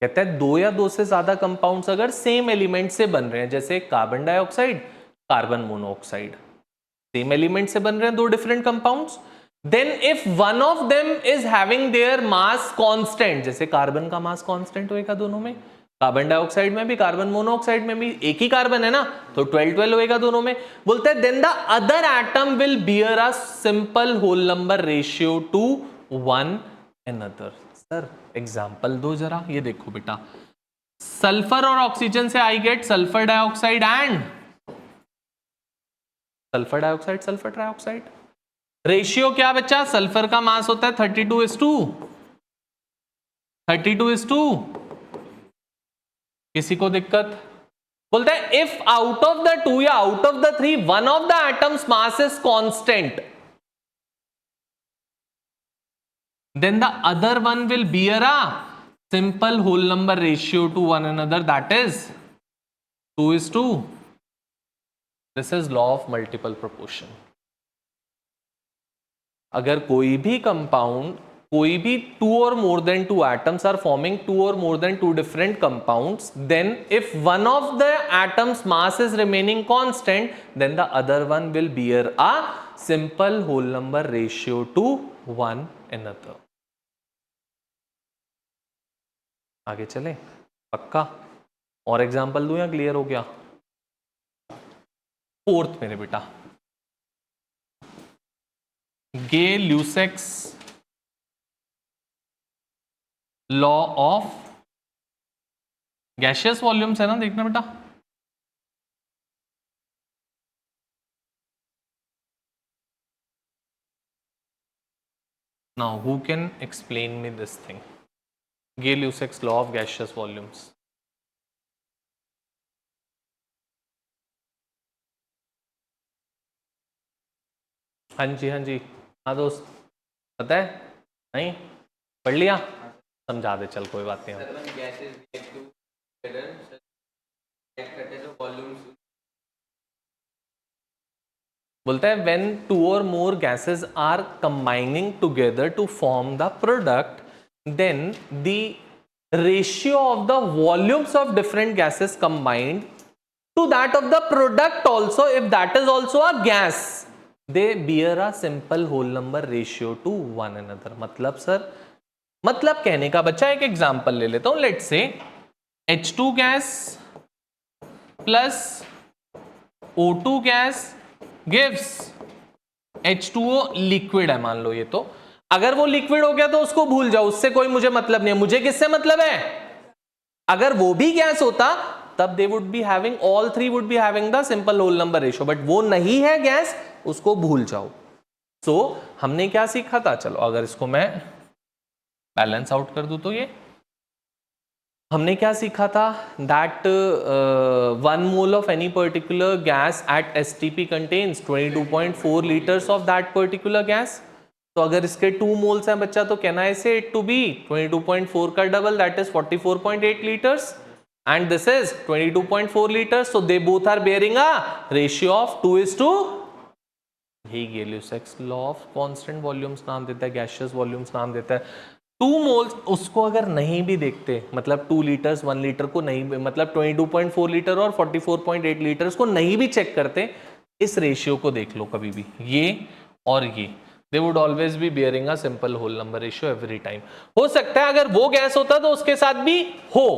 कहता है दो या दो से ज्यादा कंपाउंड्स अगर सेम एलिमेंट से बन रहे हैं, जैसे carbon dioxide, carbon monoxide, same element से बन रहे हैं दो different compounds, then if one of them is having their mass constant, जैसे कार्बन का मास कांस्टेंट होएगा दोनों में, कार्बन डाइऑक्साइड में भी, कार्बन मोनोऑक्साइड में भी एक ही कार्बन है ना, तो 12-12 होएगा दोनों में। बोलते हैं then the other atom will bear a simple whole number ratio to one another. Sir example दो जरा, ये देखो बेटा, सल्फर और ऑक्सीजन से I get sulphur dioxide and sulphur dioxide, sulphur trioxide. Ratio क्या बच्चा, सल्फर का मास होता है 32:32, किसी को दिक्कत? बोलता है if out of the two या out of the three one of the atoms mass is constant, then the other one will bear a simple whole number ratio to one another, that is 2:2. This is law of multiple proportion. अगर कोई भी कंपाउंड, कोई भी two or more than two atoms are forming two or more than two different compounds, then if one of the atoms mass is remaining constant, then the other one will bear a simple whole number ratio to one another. आगे चले, पक्का? और एग्जाम्पल दूं या क्लियर हो गया? फोर्थ मेरे बेटा, Gay-Lussac's law of gaseous volumes है ना, देखना बेटा। Now who can explain me this thing, Gay-Lussac's law of gaseous volumes? हाँ जी, हाँ जी, हाँ दोस्त, पता है? नहीं पढ़ लिया? समझा दे, चल कोई बात नहीं। बोलता है व्हेन टू और more gases are combining together to form the product, then the ratio of the volumes of different gases combined to that of the product also, if that is also a gas, they bear a simple whole number ratio to one another. मतलब सर, मतलब कहने का बच्चा, एक एग्जांपल ले लेता हूं, let's say H2 gas plus O2 gas gives H2O liquid है, मान लो ये, तो अगर वो लिक्विड हो गया तो उसको भूल जाओ, उससे कोई मुझे मतलब नहीं है। मुझे किससे मतलब है? अगर वो भी गैस होता तब they would be having, all three would be having the simple whole number ratio, but वो नहीं है गैस, उसको भूल जाओ। सो हमने क्या सीखा था, चलो अगर इसको मैं बैलेंस आउट कर दूं तो ये हमने क्या सीखा था, that 1 mole of any particular gas at STP contains 22.4 litres of that particular gas. तो अगर इसके 2 मोल्स हैं बच्चा, तो can I say it to B 22.4 का double, that is 44.8 litres, and this is 22.4 liters, so they both are bearing a ratio of 2:2। यही गे-ल्यूसेक्स लॉ ऑफ कांस्टेंट वॉल्यूम्स नाम देता है, गैसियस वॉल्यूम्स नाम देता है। 2 मोल्स, उसको अगर नहीं भी देखते, मतलब 2 लीटर्स 1 लीटर को नहीं, मतलब 22.4 लीटर और 44.8 लीटर्स को नहीं भी चेक करते, इस रेशियो को देख लो कभी भी, ये और ये, they would always be bearing a simple whole number ratio every time। हो सकता है अगर वो गैस होता तो उसके साथ भी हो,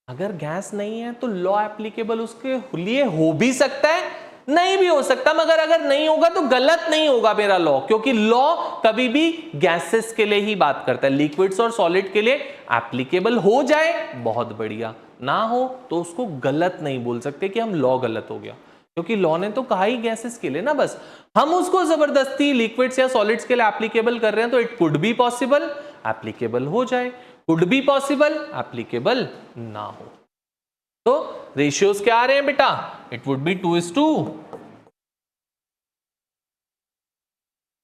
अगर गैस नहीं है तो लॉ एप्लीकेबल उसके लिए हो भी सकता है, नहीं भी हो सकता, मगर अगर नहीं होगा तो गलत नहीं होगा मेरा लॉ, क्योंकि लॉ कभी भी गैसेस के लिए ही बात करता है। लिक्विड्स और सॉलिड के लिए एप्लीकेबल हो जाए बहुत बढ़िया, ना हो तो उसको गलत नहीं बोल सकते कि हम लॉ गलत हो गया, क्योंकि लॉ ने तो कहा ही गैसेस के लिए ना, बस हम उसको जबरदस्ती लिक्विड्स या सॉलिड्स के लिए एप्लीकेबल कर रहे हैं, तो it could be possible applicable हो जाए, कुड बी पॉसिबल एप्लीकेबल ना हो। तो रेशियोज क्या आ रहे हैं बेटा, इट वुड बी 2:2।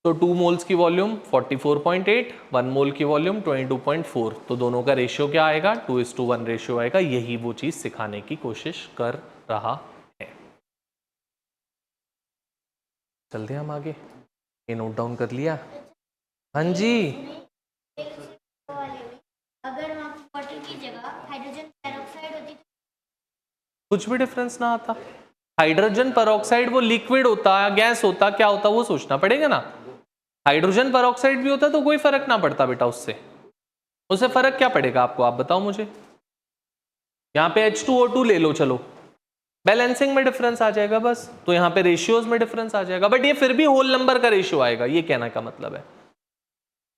तो 2 मोल्स की वॉल्यूम 44.8, 1 मोल की वॉल्यूम 22.4, तो दोनों का रेशियो क्या आएगा, 2:1 रेशियो आएगा। यही वो चीज सिखाने की कोशिश कर रहा है। चलते हैं हम आगे, ये नोट डाउन कर लिया? हाँ जी, अगर वाटर की जगह हाइड्रोजन पेरोक्साइड होती कुछ भी डिफरेंस ना आता। हाइड्रोजन पेरोक्साइड वो लिक्विड होता, गैस होता, क्या होता, वो सोचना पड़ेगा ना। हाइड्रोजन पेरोक्साइड भी होता तो कोई फर्क ना पड़ता बेटा, उससे फर्क क्या पड़ेगा आपको, आप बताओ मुझे। यहाँ पे H2O2 ले लो, चलो बैलेंसिंग में डिफरेंस आ जाएगा बस, तो यहाँ पे रेशियोज में डिफरेंस आ जाएगा, बट ये फिर भी होल नंबर का रेशियो आएगा, ये कहने का मतलब है,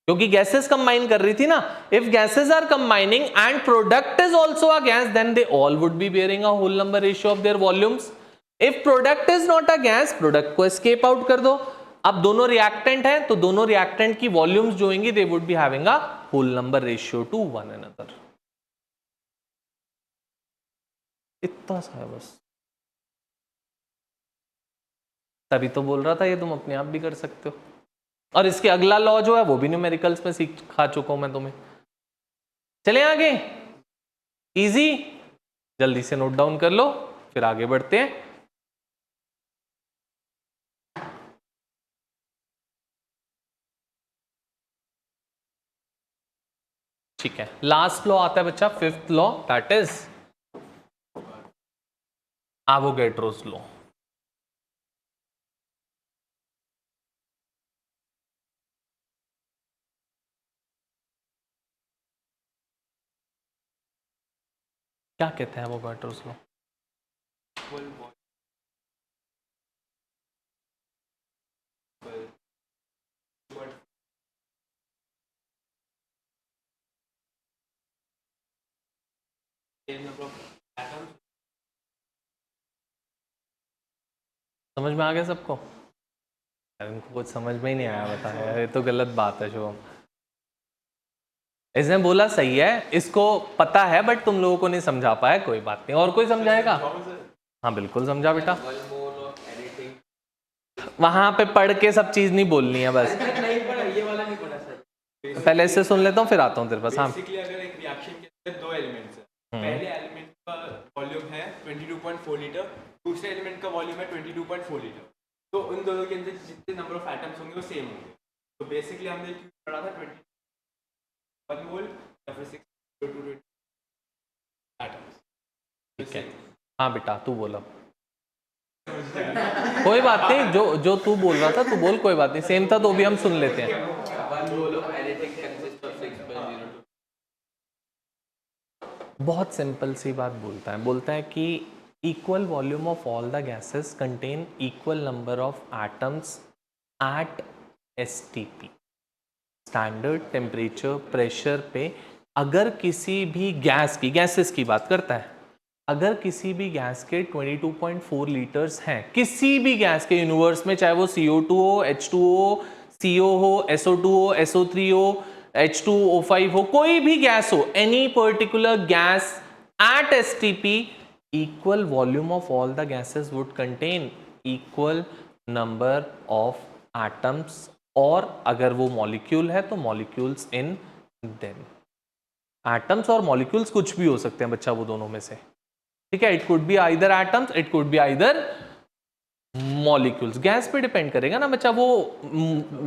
क्योंकि गैसेस कंबाइन कर रही थी ना। If gases are combining and product is also a gas, then they all would be bearing a whole number ratio of their volumes. If product is not a gas, product को एस्केप आउट कर दो। अब दोनों रिएक्टेंट है, तो दोनों रिएक्टेंट की वॉल्यूम्स जो होंगी they would be having a whole number ratio to one another. इतना सा है बस, तभी तो बोल रहा था ये तुम अपने आप भी कर सकते हो। और इसके अगला लॉ जो है वो भी न्यूमेरिकल्स में सिखा चुका हूं मैं तुम्हें। चले आगे, इजी, जल्दी से नोट डाउन कर लो, फिर आगे बढ़ते हैं। ठीक है, लास्ट लॉ आता है बच्चा, fifth law, that is Avogadro's law. क्या कहते हैं एवोगैड्रोस लॉ? समझ में आ गया सबको? इनको कुछ समझ में ही नहीं आया, बता यार, ये तो गलत बात है शुभम। इसने बोला सही है, इसको पता है, बट तुम लोगों को नहीं समझा पाया, कोई बात नहीं। और कोई समझाएगा? हाँ बिल्कुल समझा बेटा, वहां पे पढ़ के सब चीज नहीं बोलनी है बस। नहीं पढ़ा, ये वाला नहीं पढ़ा सर। पहले इससे सुन लेता हूँ, फिर आता हूँ तेरे पास। हाँ, बेसिकली अगर एक रिएक्शन के अंदर दो एलिमेंट्स हैं, पहले एलिमेंट का वॉल्यूम है 22.4 लीटर, दूसरे एलिमेंट का वॉल्यूम है 22.4 लीटर, तो उन दोनों के अंदर जितने नंबर ऑफ एटम्स होंगे वो सेम होंगे। तो बेसिकली हमने पढ़ा था 21 मोल या फिर 6 एटम्स। ठीक है। हाँ बेटा तू बोला, कोई बात नहीं, जो तू बोल रहा था तू बोल, कोई बात नहीं, सेम था तो भी हम सुन लेते हैं। बहुत सिंपल सी बात बोलता है कि equal volume of all the gases contain equal number of atoms at STP, standard temperature pressure पे। अगर किसी भी गैसेस की बात करता है, अगर किसी भी गैस के 22.4 लीटर्स हैं, किसी भी गैस के यूनिवर्स में, चाहे वो CO2 हो, H2O, CO हो, SO2 हो, SO3 हो, H2O5 हो, कोई भी गैस हो, any particular gas at STP, equal volume of all the gases would contain equal number of atoms, और अगर वो मॉलिक्यूल है तो मॉलिक्यूल्स इन देम। एटम्स और मॉलिक्यूल्स कुछ भी हो सकते हैं बच्चा, वो दोनों में से, ठीक है। It could be either atoms, it could be either molecules. Gas पे डिपेंड करेगा ना बच्चा, वो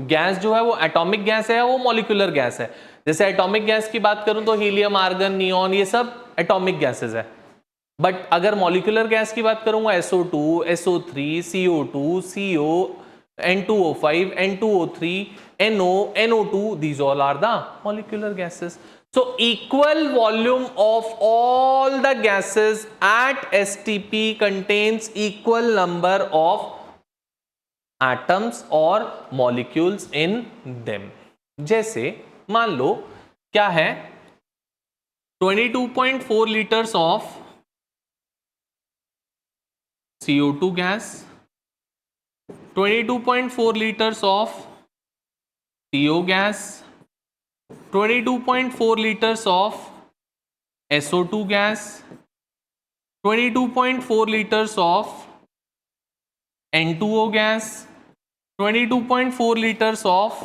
गैस जो है वो एटॉमिक गैस है या वो मॉलिक्यूलर गैस है। जैसे एटॉमिक गैस की बात करूं तो हीलियम, आर्गन, नियॉन, ये सब एटॉमिक गैसेस है। बट अगर मॉलिक्यूलर गैस की बात करूंगा, SO2, SO3, CO2, CO, N2O5, N2O3, NO, NO2, these all are the molecular gases. So equal volume of all the gases at STP contains equal number of atoms or molecules in them. जैसे मान लो क्या है, 22.4 liters of CO2 gas, 22.4 liters of CO gas, 22.4 liters of SO2 gas, 22.4 liters of N2O gas, 22.4 liters of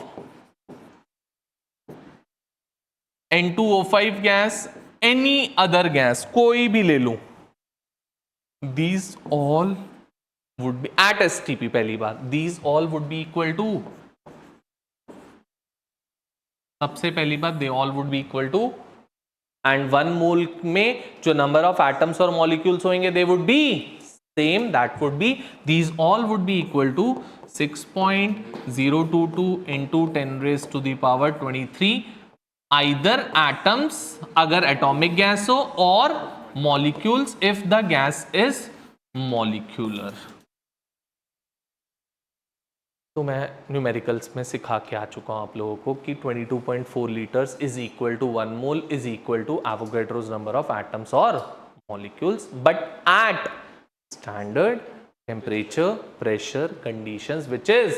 N2O5 gas, any other gas, कोई भी ले लो, these all would be at STP, पहली बात, these all would be equal to, सबसे पहली बात, they all would be equal to, and 1 मोल में जो नंबर ऑफ एटम्स और मॉलिक्यूल्स होंगे दे would B same, that would be, these all would be equal to 6.022 into 10 raised to the power 23 either atoms अगर atomic gas हो or molecules if the gas is molecular. तो मैं न्यूमेरिकल्स में सिखा के आ चुका हूं आप लोगों को कि 22.4 litres is equal to 1 mole is equal to Avogadro's number of atoms और molecules but at standard temperature pressure conditions which is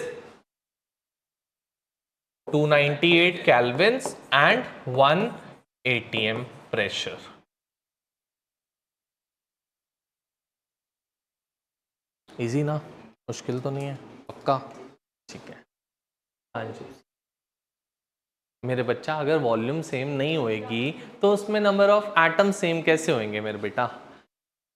298 kelvins and 1 atm pressure. Easy ना, मुश्किल तो नहीं है, पक्का? ठीक है. हाँ जी मेरे बच्चा, अगर वॉल्यूम सेम नहीं होएगी तो उसमें नंबर ऑफ एटम सेम कैसे होंगे मेरे बेटा?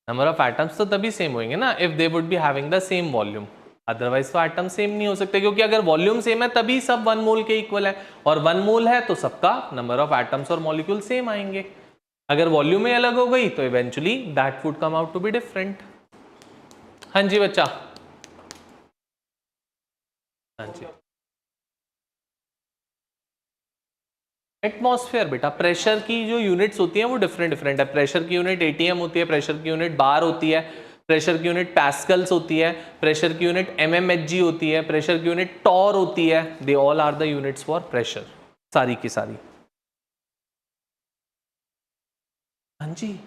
नंबर ऑफ एटम्स तो तभी सेम होंगे ना if they would be having the same volume, otherwise तो एटम सेम नहीं हो सकते, क्योंकि अगर वॉल्यूम सेम है तभी सब 1 मोल के इक्वल है, और 1 मोल है तो सबका नंबर ऑफ एटम्स और मॉलिक्यूल सेम आएंगे. अगर वॉल्यूम में अलग हो गई तो eventually that would come out to be different. हाँ जी बच्चा. हाँ जी. एटमॉस्फेयर बेटा, प्रेशर की जो यूनिट्स होती हैं वो डिफरेंट डिफरेंट है. प्रेशर की यूनिट एटीएम होती है, प्रेशर की यूनिट बार होती है, प्रेशर की यूनिट पैस्कल्स होती है, प्रेशर की यूनिट एमएमएचजी होती है, प्रेशर की यूनिट टॉर होती है. They all are the units for pressure, सारी की सारी. हाँ जी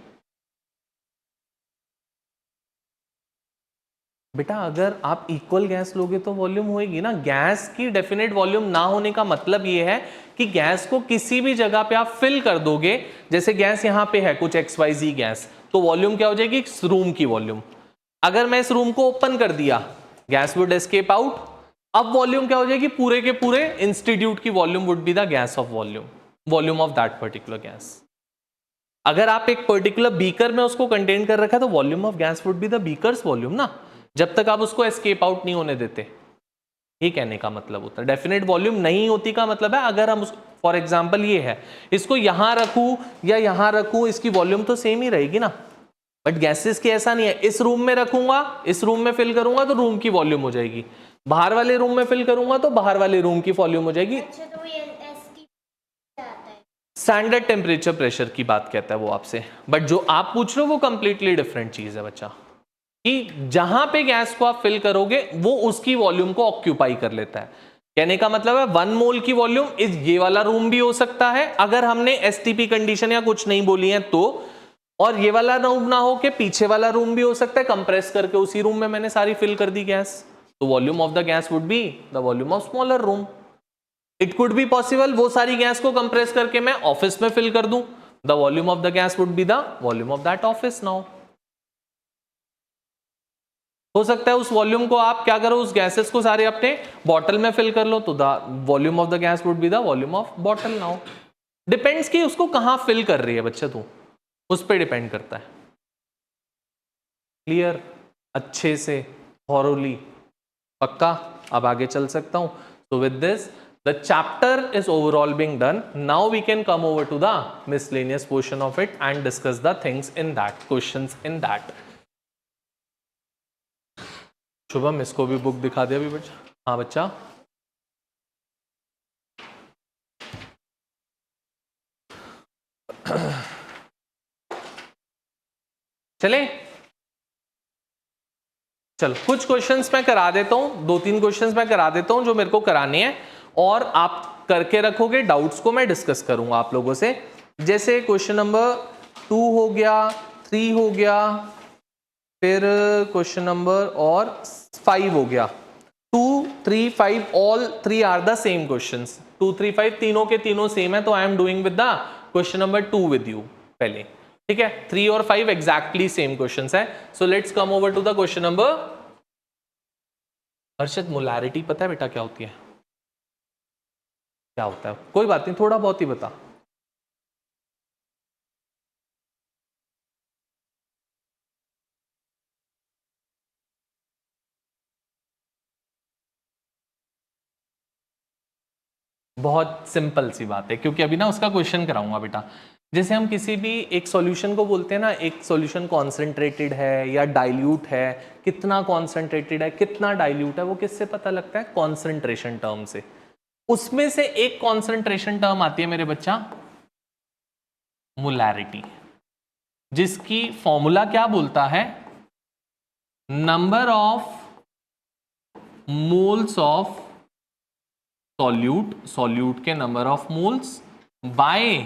बेटा, अगर आप इक्वल गैस लोगे तो वॉल्यूम होएगी ना. गैस की डेफिनेट वॉल्यूम ना होने का मतलब ये है कि गैस को किसी भी जगह पे आप फिल कर दोगे. जैसे गैस यहाँ पे है कुछ XYZ गैस, तो वॉल्यूम क्या हो जाएगी? इस रूम की वॉल्यूम. अगर मैं इस रूम को ओपन कर दिया, गैस वुड एस्केप आउट. अब वॉल्यूम क्या हो जाएगी? पूरे के पूरे इंस्टीट्यूट की volume would be the gas off volume, volume of that particular gas. अगर आप एक पर्टिकुलर बीकर में उसको कंटेन कर रखा है तो volume of gas would be the beakers volume ना, जब तक आप उसको एस्केप आउट नहीं होने देते. ये कहने का मतलब होता है. डेफिनेट वॉल्यूम नहीं होती का मतलब है अगर हम फॉर एग्जांपल ये है, इसको यहां रखूं या यहां रखूं, इसकी वॉल्यूम तो सेम ही रहेगी ना. बट गैसेस की ऐसा नहीं है, इस रूम में रखूंगा, इस रूम में फिल करूंगा तो रूम की वॉल्यूम हो जाएगी, बाहर वाले रूम में फिल करूंगा तो बाहर वाले रूम की वॉल्यूम हो जाएगी. अच्छा, तो ये एसटी आता है. स्टैंडर्ड टेम्परेचर प्रेशर की बात कहता है वो आपसे. बट जो आप पूछ रहे हो वो कंप्लीटली डिफरेंट चीज है बच्चा, कि जहां पे गैस को आप फिल करोगे वो उसकी वॉल्यूम को ऑक्यूपाई कर लेता है. कहने का मतलब है 1 मोल की वॉल्यूम इस ये वाला रूम भी हो सकता है अगर हमने एसटीपी कंडीशन या कुछ नहीं बोली है तो, और ये वाला रूम ना हो के पीछे वाला रूम भी हो सकता है, कंप्रेस करके उसी रूम में मैंने सारी फिल कर दी गैस, तो volume of the gas would be the volume of smaller room. It could be possible वो सारी गैस को कंप्रेस करके मैं ऑफिस में फिल कर दूं, the volume of the gas would be the volume of that office. Now हो सकता है उस वॉल्यूम को आप क्या करो, उस गैसेस को सारे अपने बॉटल में फिल कर लो, तो the volume of the gas would be the volume of bottle. Now depends कि उसको कहां फिल कर रही है बच्चा, तू उस पर डिपेंड करता है. क्लियर? अच्छे से थॉरोली, पक्का? अब आगे चल सकता हूं. So with this the chapter is overall being done. Now we can come over to the miscellaneous portion of it and discuss the things in that, questions in that. Shubham, इसको भी बुक दिखा दिया अभी बच्चा? हाँ बच्चा. चले, चलो कुछ क्वेश्चंस मैं करा देता हूं, 2-3 क्वेश्चंस मैं करा देता हूं जो मेरे को कराने हैं, और आप करके रखोगे, डाउट्स को मैं डिस्कस करूंगा आप लोगों से. जैसे क्वेश्चन नंबर 2 हो गया, 3 हो गया, फिर क्वेश्चन नंबर और 5 हो गया. 2, 3, 5 all 3 are the same questions. 2, 3, 5 तीनों के तीनों सेम है, तो I am doing with the question number 2 with you पहले. ठीक है, 3 और 5 एग्जैक्टली सेम क्वेश्चंस है. So let's come over to the question number. Harshad, molarity पता है बेटा क्या होती है? क्या होता है? कोई बात नहीं, थोड़ा बहुत ही बता. बहुत सिंपल सी बात है, क्योंकि अभी ना उसका क्वेश्चन कराऊंगा बेटा. जैसे हम किसी भी एक सॉल्यूशन को बोलते हैं ना, एक सॉल्यूशन कॉन्सेंट्रेटेड है या डाइल्यूट है, कितना कॉन्सेंट्रेटेड है कितना डाइल्यूट है, वो किससे पता लगता है? कॉन्सेंट्रेशन टर्म से। उसमें से एक कॉन्सेंट्रेशन टर्म आती है मेरे बच्चा, मोलैरिटी, जिसकी फॉर्मूला क्या बोलता है? Number of moles of solute के number of moles by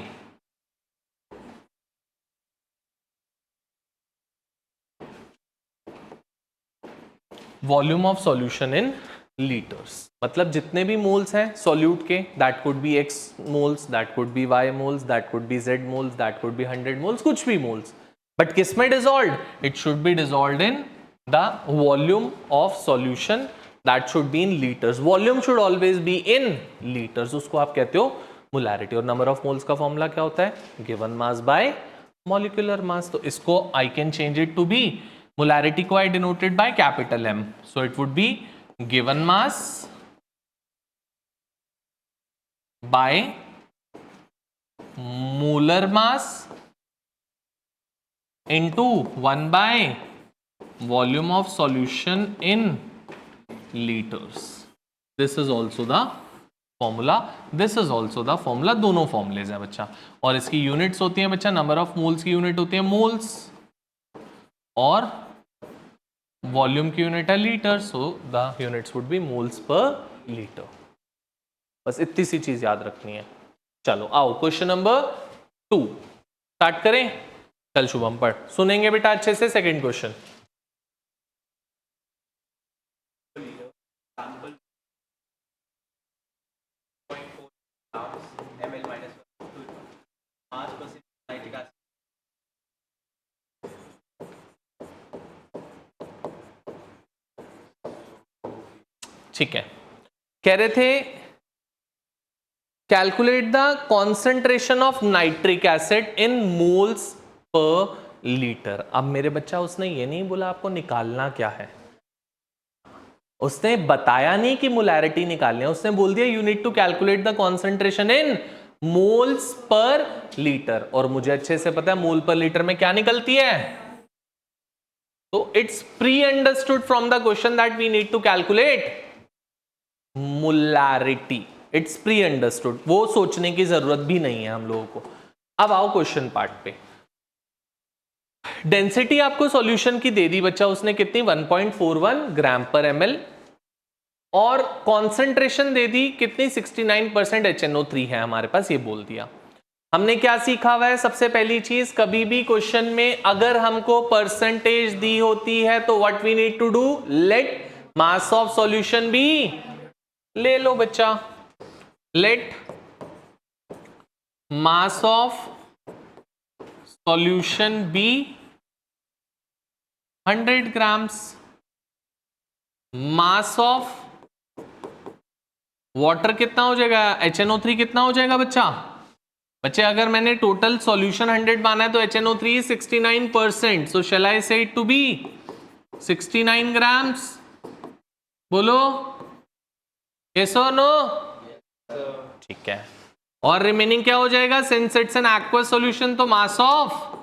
volume of solution in litres. मतलब जितने भी मोल्स हैं सॉल्यूट के, that could be x moles, that could be y moles, that could be z moles, that could be 100 moles, कुछ भी मोल्स, बट किस में dissolved? It should be dissolved in the volume of solution, that should be in litres. Volume should always be in litres, उसको आप कहते हो मोलैरिटी। और नंबर ऑफ मोल्स का फॉर्मूला क्या होता है? Given mass by molecular mass. तो इसको I can change it to be, molarity को I denoted by capital M, so it would be given mass by molar mass into 1 by volume of solution in liters. This is also the formula, this is also the formula, दोनों formulas हैं बच्चा। और इसकी units होती हैं बच्चा, number of moles की unit होती है moles और वॉल्यूम की यूनिट है litre, so the units would be moles per litre. बस इतनी सी चीज याद रखनी है। चलो आओ क्वेश्चन नंबर 2 स्टार्ट करें। चल शुभम पढ़, सुनेंगे बेटा अच्छे से सेकंड क्वेश्चन। ठीक है, कह रहे थे calculate the concentration of nitric acid in moles per litre. अब मेरे बच्चा उसने ये नहीं बोला आपको निकालना क्या है, उसने बताया नहीं कि मोलैरिटी निकालनी है, उसने बोल दिया you need to calculate the concentration in moles per litre. और मुझे अच्छे से पता है मोल पर लीटर में क्या निकलती है, तो it's pre understood from the question that we need to calculate molarity, it's pre understood, वो सोचने की जरूरत भी नहीं है हम लोगों को। अब आओ क्वेश्चन पार्ट पे। डेंसिटी आपको सॉल्यूशन की दे दी बच्चा, उसने कितनी 1.41 ग्राम पर ml, और कॉन्सेंट्रेशन दे दी कितनी 69% HNO3 है हमारे पास, ये बोल दिया। हमने क्या सीखा हुआ है? सबसे पहली चीज, कभी भी क्वेश्चन में अगर हमको परसेंटेज दी होती है तो what we need to do, let mass of solution be, ले लो बच्चा, let mass of solution be 100 grams, mass of water कितना हो जाएगा, HNO3 कितना हो जाएगा बच्चा? बच्चे अगर मैंने टोटल सॉल्यूशन 100 माना है तो HNO3 69%, so shall I say it to be 69 grams. बोलो यस और नो? ठीक है, और रिमेनिंग क्या हो जाएगा, since it's an aqueous solution तो mass of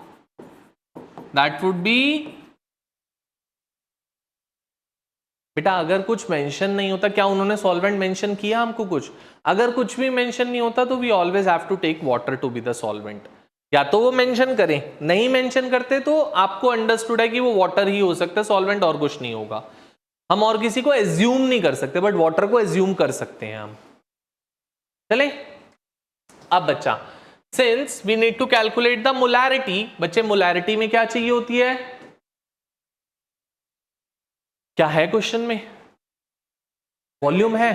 that would be, बेटा अगर कुछ मेंशन नहीं होता, क्या उन्होंने सॉल्वेंट मेंशन किया हमको कुछ? अगर कुछ भी मेंशन नहीं होता तो we always have to take water to be the solvent. या तो वो मेंशन करें, नहीं मेंशन करते तो आपको अंडरस्टूड है कि वो वाटर ही हो सकता है, सॉल्वेंट और कुछ नहीं होगा। हम और किसी को एज्यूम नहीं कर सकते, बट वाटर को एज्यूम कर सकते हैं हम। चले अब बच्चा, since we need to calculate the molarity, बच्चे मोलैरिटी में क्या चाहिए होती है, क्या है क्वेश्चन में? वॉल्यूम है,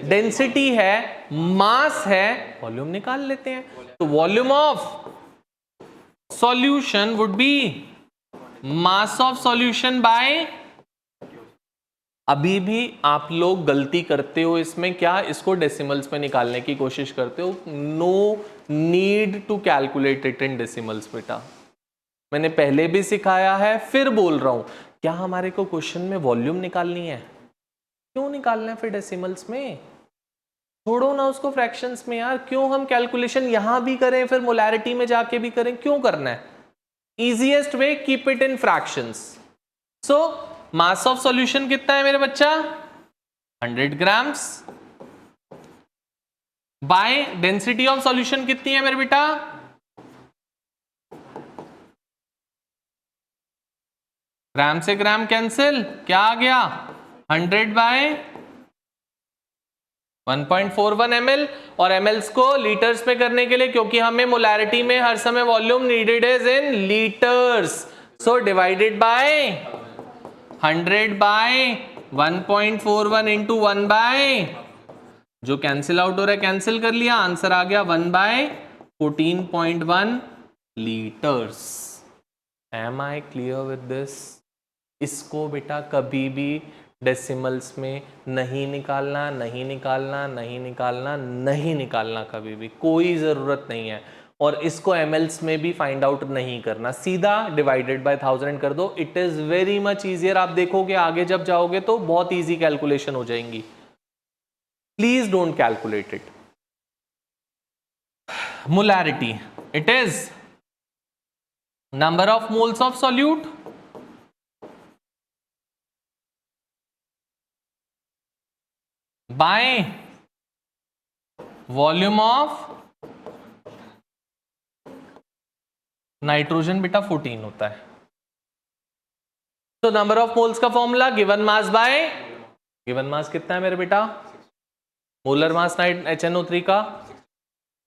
डेंसिटी है, मास है, वॉल्यूम निकाल लेते हैं। तो volume of solution would be mass of solution bye, अभी भी आप लोग गलती करते हो इसमें, क्या इसको डेसिमल्स में निकालने की कोशिश करते हो। No need to calculate it in decimals बेटा, मैंने पहले भी सिखाया है, फिर बोल रहा हूं, क्या हमारे को क्वेश्चन में वॉल्यूम निकालनी है? क्यों निकालना है फिर डेसिमल्स में? छोड़ो ना उसको फ्रैक्शंस में यार, क्यों हम कैलकुलेशन यहां भी करें फिर मोलैरिटी में जाके भी करें, क्यों करना है? Easiest way, keep it in fractions. So mass of solution कितना है मेरे बच्चा? 100 grams. By density of solution कितनी है मेरे बेटा? ग्राम से ग्राम कैंसिल, क्या आ गया? 100 बाय 1.41 ml. और mls को लीटर्स में करने के लिए, क्योंकि हमें मोलैरिटी में हर समय volume needed is in litres, so divided by 100 by 1.41 into 1 by, जो कैंसिल आउट हो रहा है कैंसिल कर लिया, आंसर आ गया 1 by 14.1 litres. Am I clear with this? इसको बेटा कभी भी डेसिमल्स में नहीं निकालना, नहीं निकालना, नहीं निकालना, नहीं निकालना, कभी भी कोई ज़रूरत नहीं है. और इसको mls में भी फाइंड आउट नहीं करना, सीधा डिवाइडेड बाय 1000 कर दो. It is very much easier. आप देखोगे आगे जब जाओगे तो बहुत ईजी कैलकुलेशन हो जाएंगी. Please don't calculate it. Molarity, it is number of moles of solute by volume of nitrogen बेटा 14 होता है. तो नंबर ऑफ मोल्स का formula given mass bye given mass कितना है मेरे बेटा? मोलर मास HNO3 का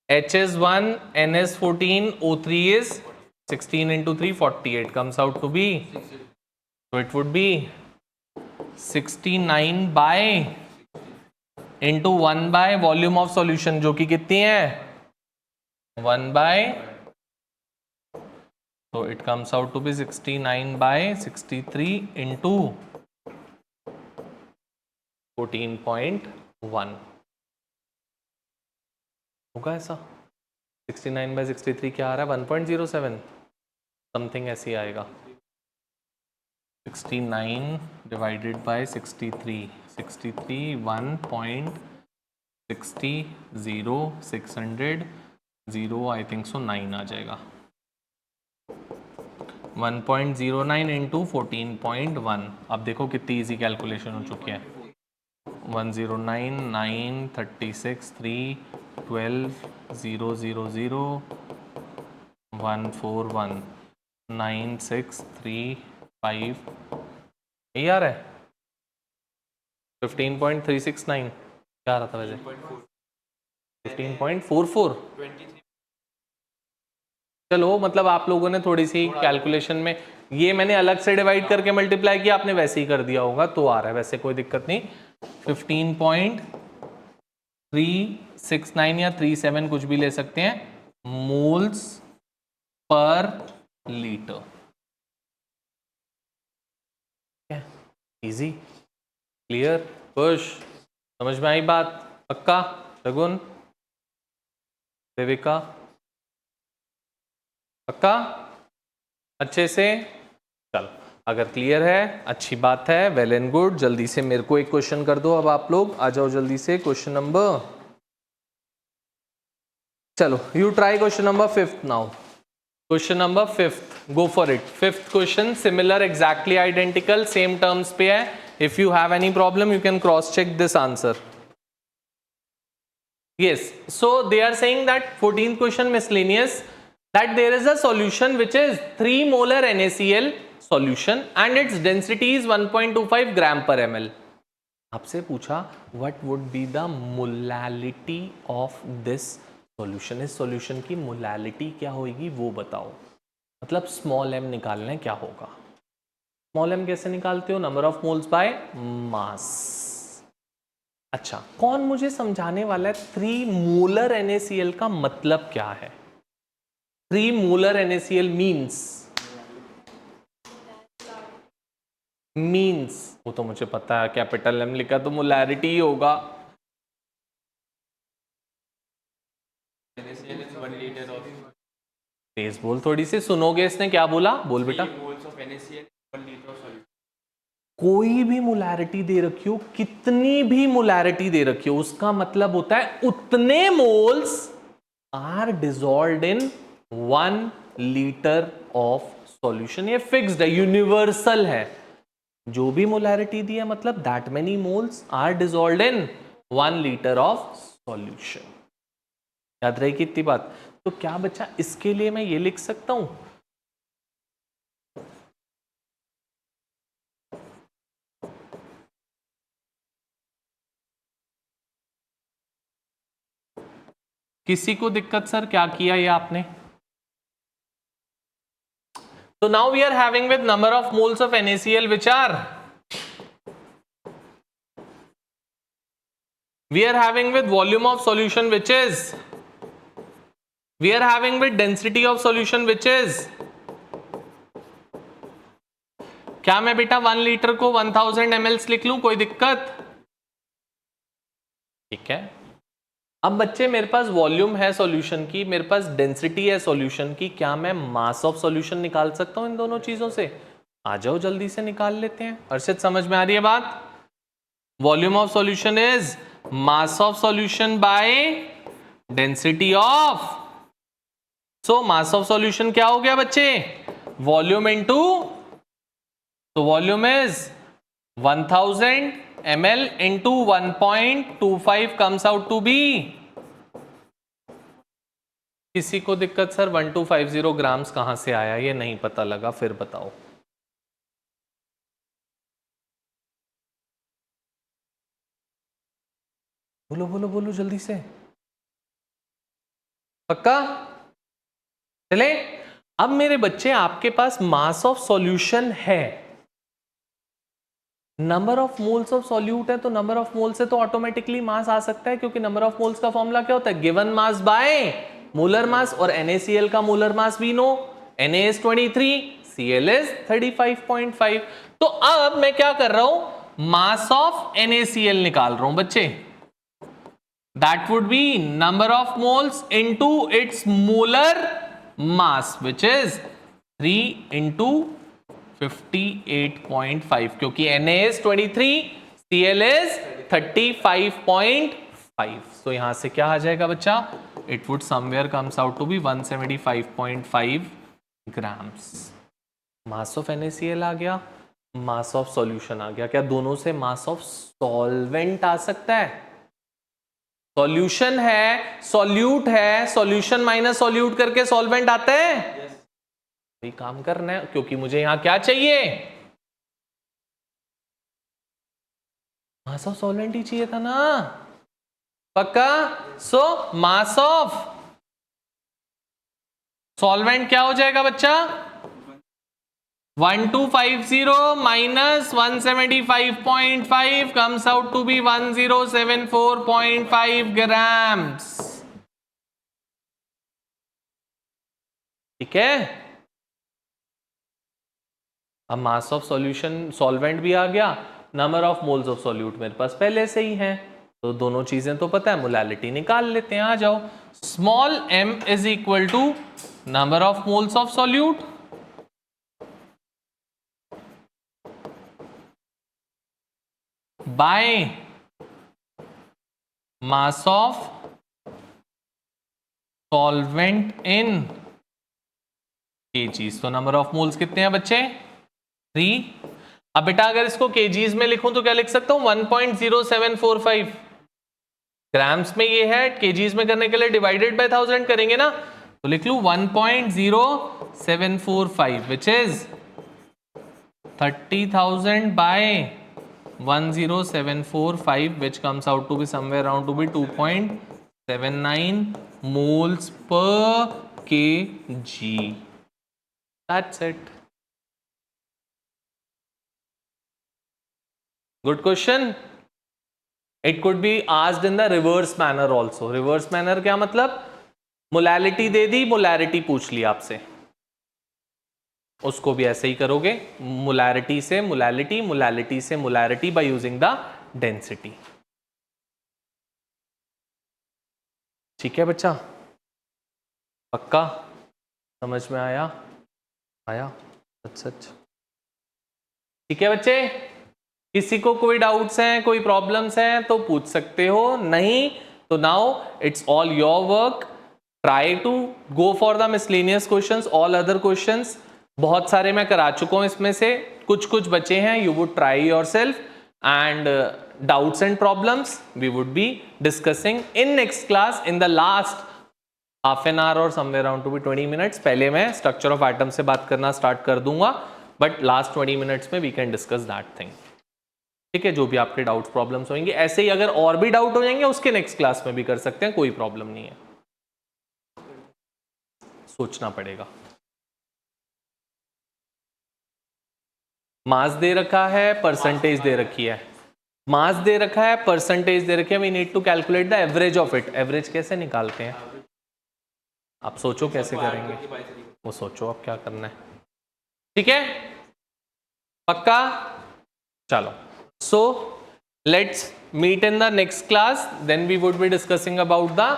H is 1, N is 14, O3 is 16 into 3 48 comes out to be, so it would be 69 by into 1 by volume of solution, जो कि कितनी है? 1 बाय, तो it comes out to be 69 by 63 into 14.1 होगा ऐसा. 69 बाय 63 क्या आ रहा है? 1.07 समथिंग ऐसी आएगा. 69 divided by 63, 1.60 0 600 0 I think so 9 आ जाएगा. 1.09 इंटू 14.1. अब देखो कितनी इजी कैलकुलेशन हो चुकी है. 109 9 36 3 12 0 0 0 141 9 6 3 5 यही आ रहा है. 15.369 क्या आ रहा था वैसे? 15.44. चलो मतलब आप लोगों ने थोड़ी सी कैलकुलेशन में, ये मैंने अलग से डिवाइड करके मल्टीप्लाई किया, आपने वैसे ही कर दिया होगा तो आ रहा है, वैसे कोई दिक्कत नहीं. 15.369 या 37 कुछ भी ले सकते हैं, moles per litre. Easy, clear, खुश, समझ में आई बात? पक्का? शगुन, देविका, पक्का? अच्छे से? चल, अगर क्लियर है अच्छी बात है, वेल एंड गुड. जल्दी से मेरे को एक क्वेश्चन कर दो. अब आप लोग आ जाओ जल्दी से. क्वेश्चन नंबर, चलो you try question number 5th now. Question number 5th, go for it. 5th question similar, exactly identical, same terms पे है. If you have any problem you can cross check this answer. Yes, so they are saying that 14th question miscellaneous, that there is a solution which is 3 molar NaCl solution and its density is 1.25 gram per ml. आपसे पूछा what would be the molality of this solution. इस solution की molality क्या होगी वो बताओ. मतलब small m निकालना है, क्या होगा? small m कैसे निकालते हो? number of moles by mass. अच्छा, कौन मुझे समझाने वाला है 3 मोलर NaCl का मतलब क्या है? 3 मोलर NaCl मीन्स वो तो मुझे पता है, कैपिटल M लिखा तो मोलैरिटी ही होगा. तेज बोल थोड़ी सी, सुनोगे इसने क्या बोला? बोल बेटा. कोई भी मोलैरिटी दे रखी हो, कितनी भी मोलैरिटी दे रखी हो, उसका मतलब होता है उतने moles are dissolved in 1 litre of solution. ये फिक्स्ड है, यूनिवर्सल है। जो भी मोलैरिटी दी है मतलब that many moles are dissolved in 1 litre of solution. याद रहेगी इतनी बात। तो क्या बच्चा, इसके लिए मैं ये लिख सकता हूं, किसी को दिक्कत सर क्या किया ये आपने? So now we are having with number of moles of NaCl which are, we are having with volume of solution which is, we are having with density of solution which is, क्या मैं बेटा 1 लीटर को 1000 ml लिख लूं, कोई दिक्कत? ठीक है। अब बच्चे मेरे पास वॉल्यूम है सॉल्यूशन की, मेरे पास डेंसिटी है सॉल्यूशन की, क्या मैं मास ऑफ सॉल्यूशन निकाल सकता हूं इन दोनों चीजों से? आ जाओ जल्दी से निकाल लेते हैं। अर्षित समझ में आ रही है बात? Volume of solution is mass of solution by density of, so mass of solution क्या हो गया बच्चे? वॉल्यूम इनटू, तो volume is 1000 ml into 1.25 comes out to be, किसी को दिक्कत सर 1250 ग्राम्स कहां से आया ये नहीं पता लगा, फिर बताओ। बोलो बोलो बोलो जल्दी से, पक्का? चले। अब मेरे बच्चे आपके पास मास ऑफ सॉल्यूशन है, number of moles of solute है, तो नंबर ऑफ मोल्स से तो ऑटोमेटिकली मास आ सकता है, क्योंकि नंबर ऑफ मोल्स का फॉर्मूला क्या होता है? Given mass by molar mass, और NaCl का मोलर मास भी no, Na is 23, Cl is 35.5। तो अब मैं क्या कर रहा हूं, मास ऑफ NaCl निकाल रहा हूं बच्चे। That would B number of moles into its molar mass which is 3 into 58.5, क्योंकि Na is 23, Cl is 35.5। तो यहां से क्या आ जाएगा बच्चा? It would somewhere comes out to be 175.5 grams. Mass of NaCl आ गया, मास ऑफ सॉल्यूशन आ गया। क्या दोनों से मास ऑफ सॉल्वेंट आ सकता है? सॉल्यूशन है, सॉल्यूट है, सॉल्यूशन माइनस सॉल्यूट करके सॉल्वेंट आता है। वही काम करना है, क्योंकि मुझे यहां क्या चाहिए? मास ऑफ सॉल्वेंट ही चाहिए था ना, पक्का? सो मास ऑफ सॉल्वेंट क्या हो जाएगा बच्चा? 1250 minus 175.5 comes out to be 1074.5 grams. ठीक है। अब मास ऑफ सॉल्यूशन, सॉल्वेंट भी आ गया, number of moles of solute मेरे पास पहले से ही है, तो दोनों चीजें तो पता है, मोलैलिटी निकाल लेते हैं। आ जाओ, small m is equal to number of moles of solute by mass of solvent in kgs. तो नंबर ऑफ मोल्स कितने हैं बच्चे? 3। अब बेटा अगर इसको केजीज में लिखूं तो क्या लिख सकता हूं? 1.0745। ग्राम्स में ये है, केजीज में करने के लिए डिवाइडेड बाय 1000 करेंगे ना, तो लिख लूं 1.0745 which is 30,000 by 10745 which comes out to be somewhere around to be 2.79 moles per kg. That's it. Good question. It could be asked in the reverse manner also. Reverse manner क्या मतलब? मोलैलिटी दे दी, मोलैरिटी पूछ ली आपसे, उसको भी ऐसे ही करोगे, मोलैरिटी से मोलैलिटी, मोलैलिटी से molarity by using the density. ठीक है बच्चा, पक्का समझ में आया? आया? सच सच। ठीक है बच्चे, किसी को कोई डाउट्स हैं, कोई प्रॉब्लम्स हैं तो पूछ सकते हो, नहीं तो now it's all your work. Try to go for the miscellaneous questions, all other questions बहुत सारे मैं करा चुका हूं, इसमें से कुछ कुछ बचे हैं. You would try yourself and doubts and problems we would be discussing in next class in the last half an hour or somewhere around to be 20 minutes. पहले मैं structure of atom से बात करना start कर दूंगा, but last 20 minutes में we can discuss that thing. ठीक है, जो भी आपके डाउट्स प्रॉब्लम्स होंगे, ऐसे ही अगर और भी डाउट हो जाएंगे उसके नेक्स्ट क्लास में भी कर सकते हैं, कोई प्रॉब्लम नहीं है. सोचना पड़ेगा. मास दे रखा है, परसेंटेज दे रखी है. मास दे रखा है, परसेंटेज दे रखी है. We need to calculate the average of it. Average कैसे निकालते हैं आप सोचो, कैसे करेंगे वो सोचो आप क्या करना है. ठीक है, पक्का. चलो, so let's meet in the next class. Then we would be discussing about the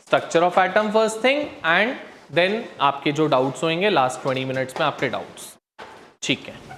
structure of atom first thing, and then आपके जो डाउट्स होंगे लास्ट 20 मिनट्स में आपके डाउट्स. ठीक है.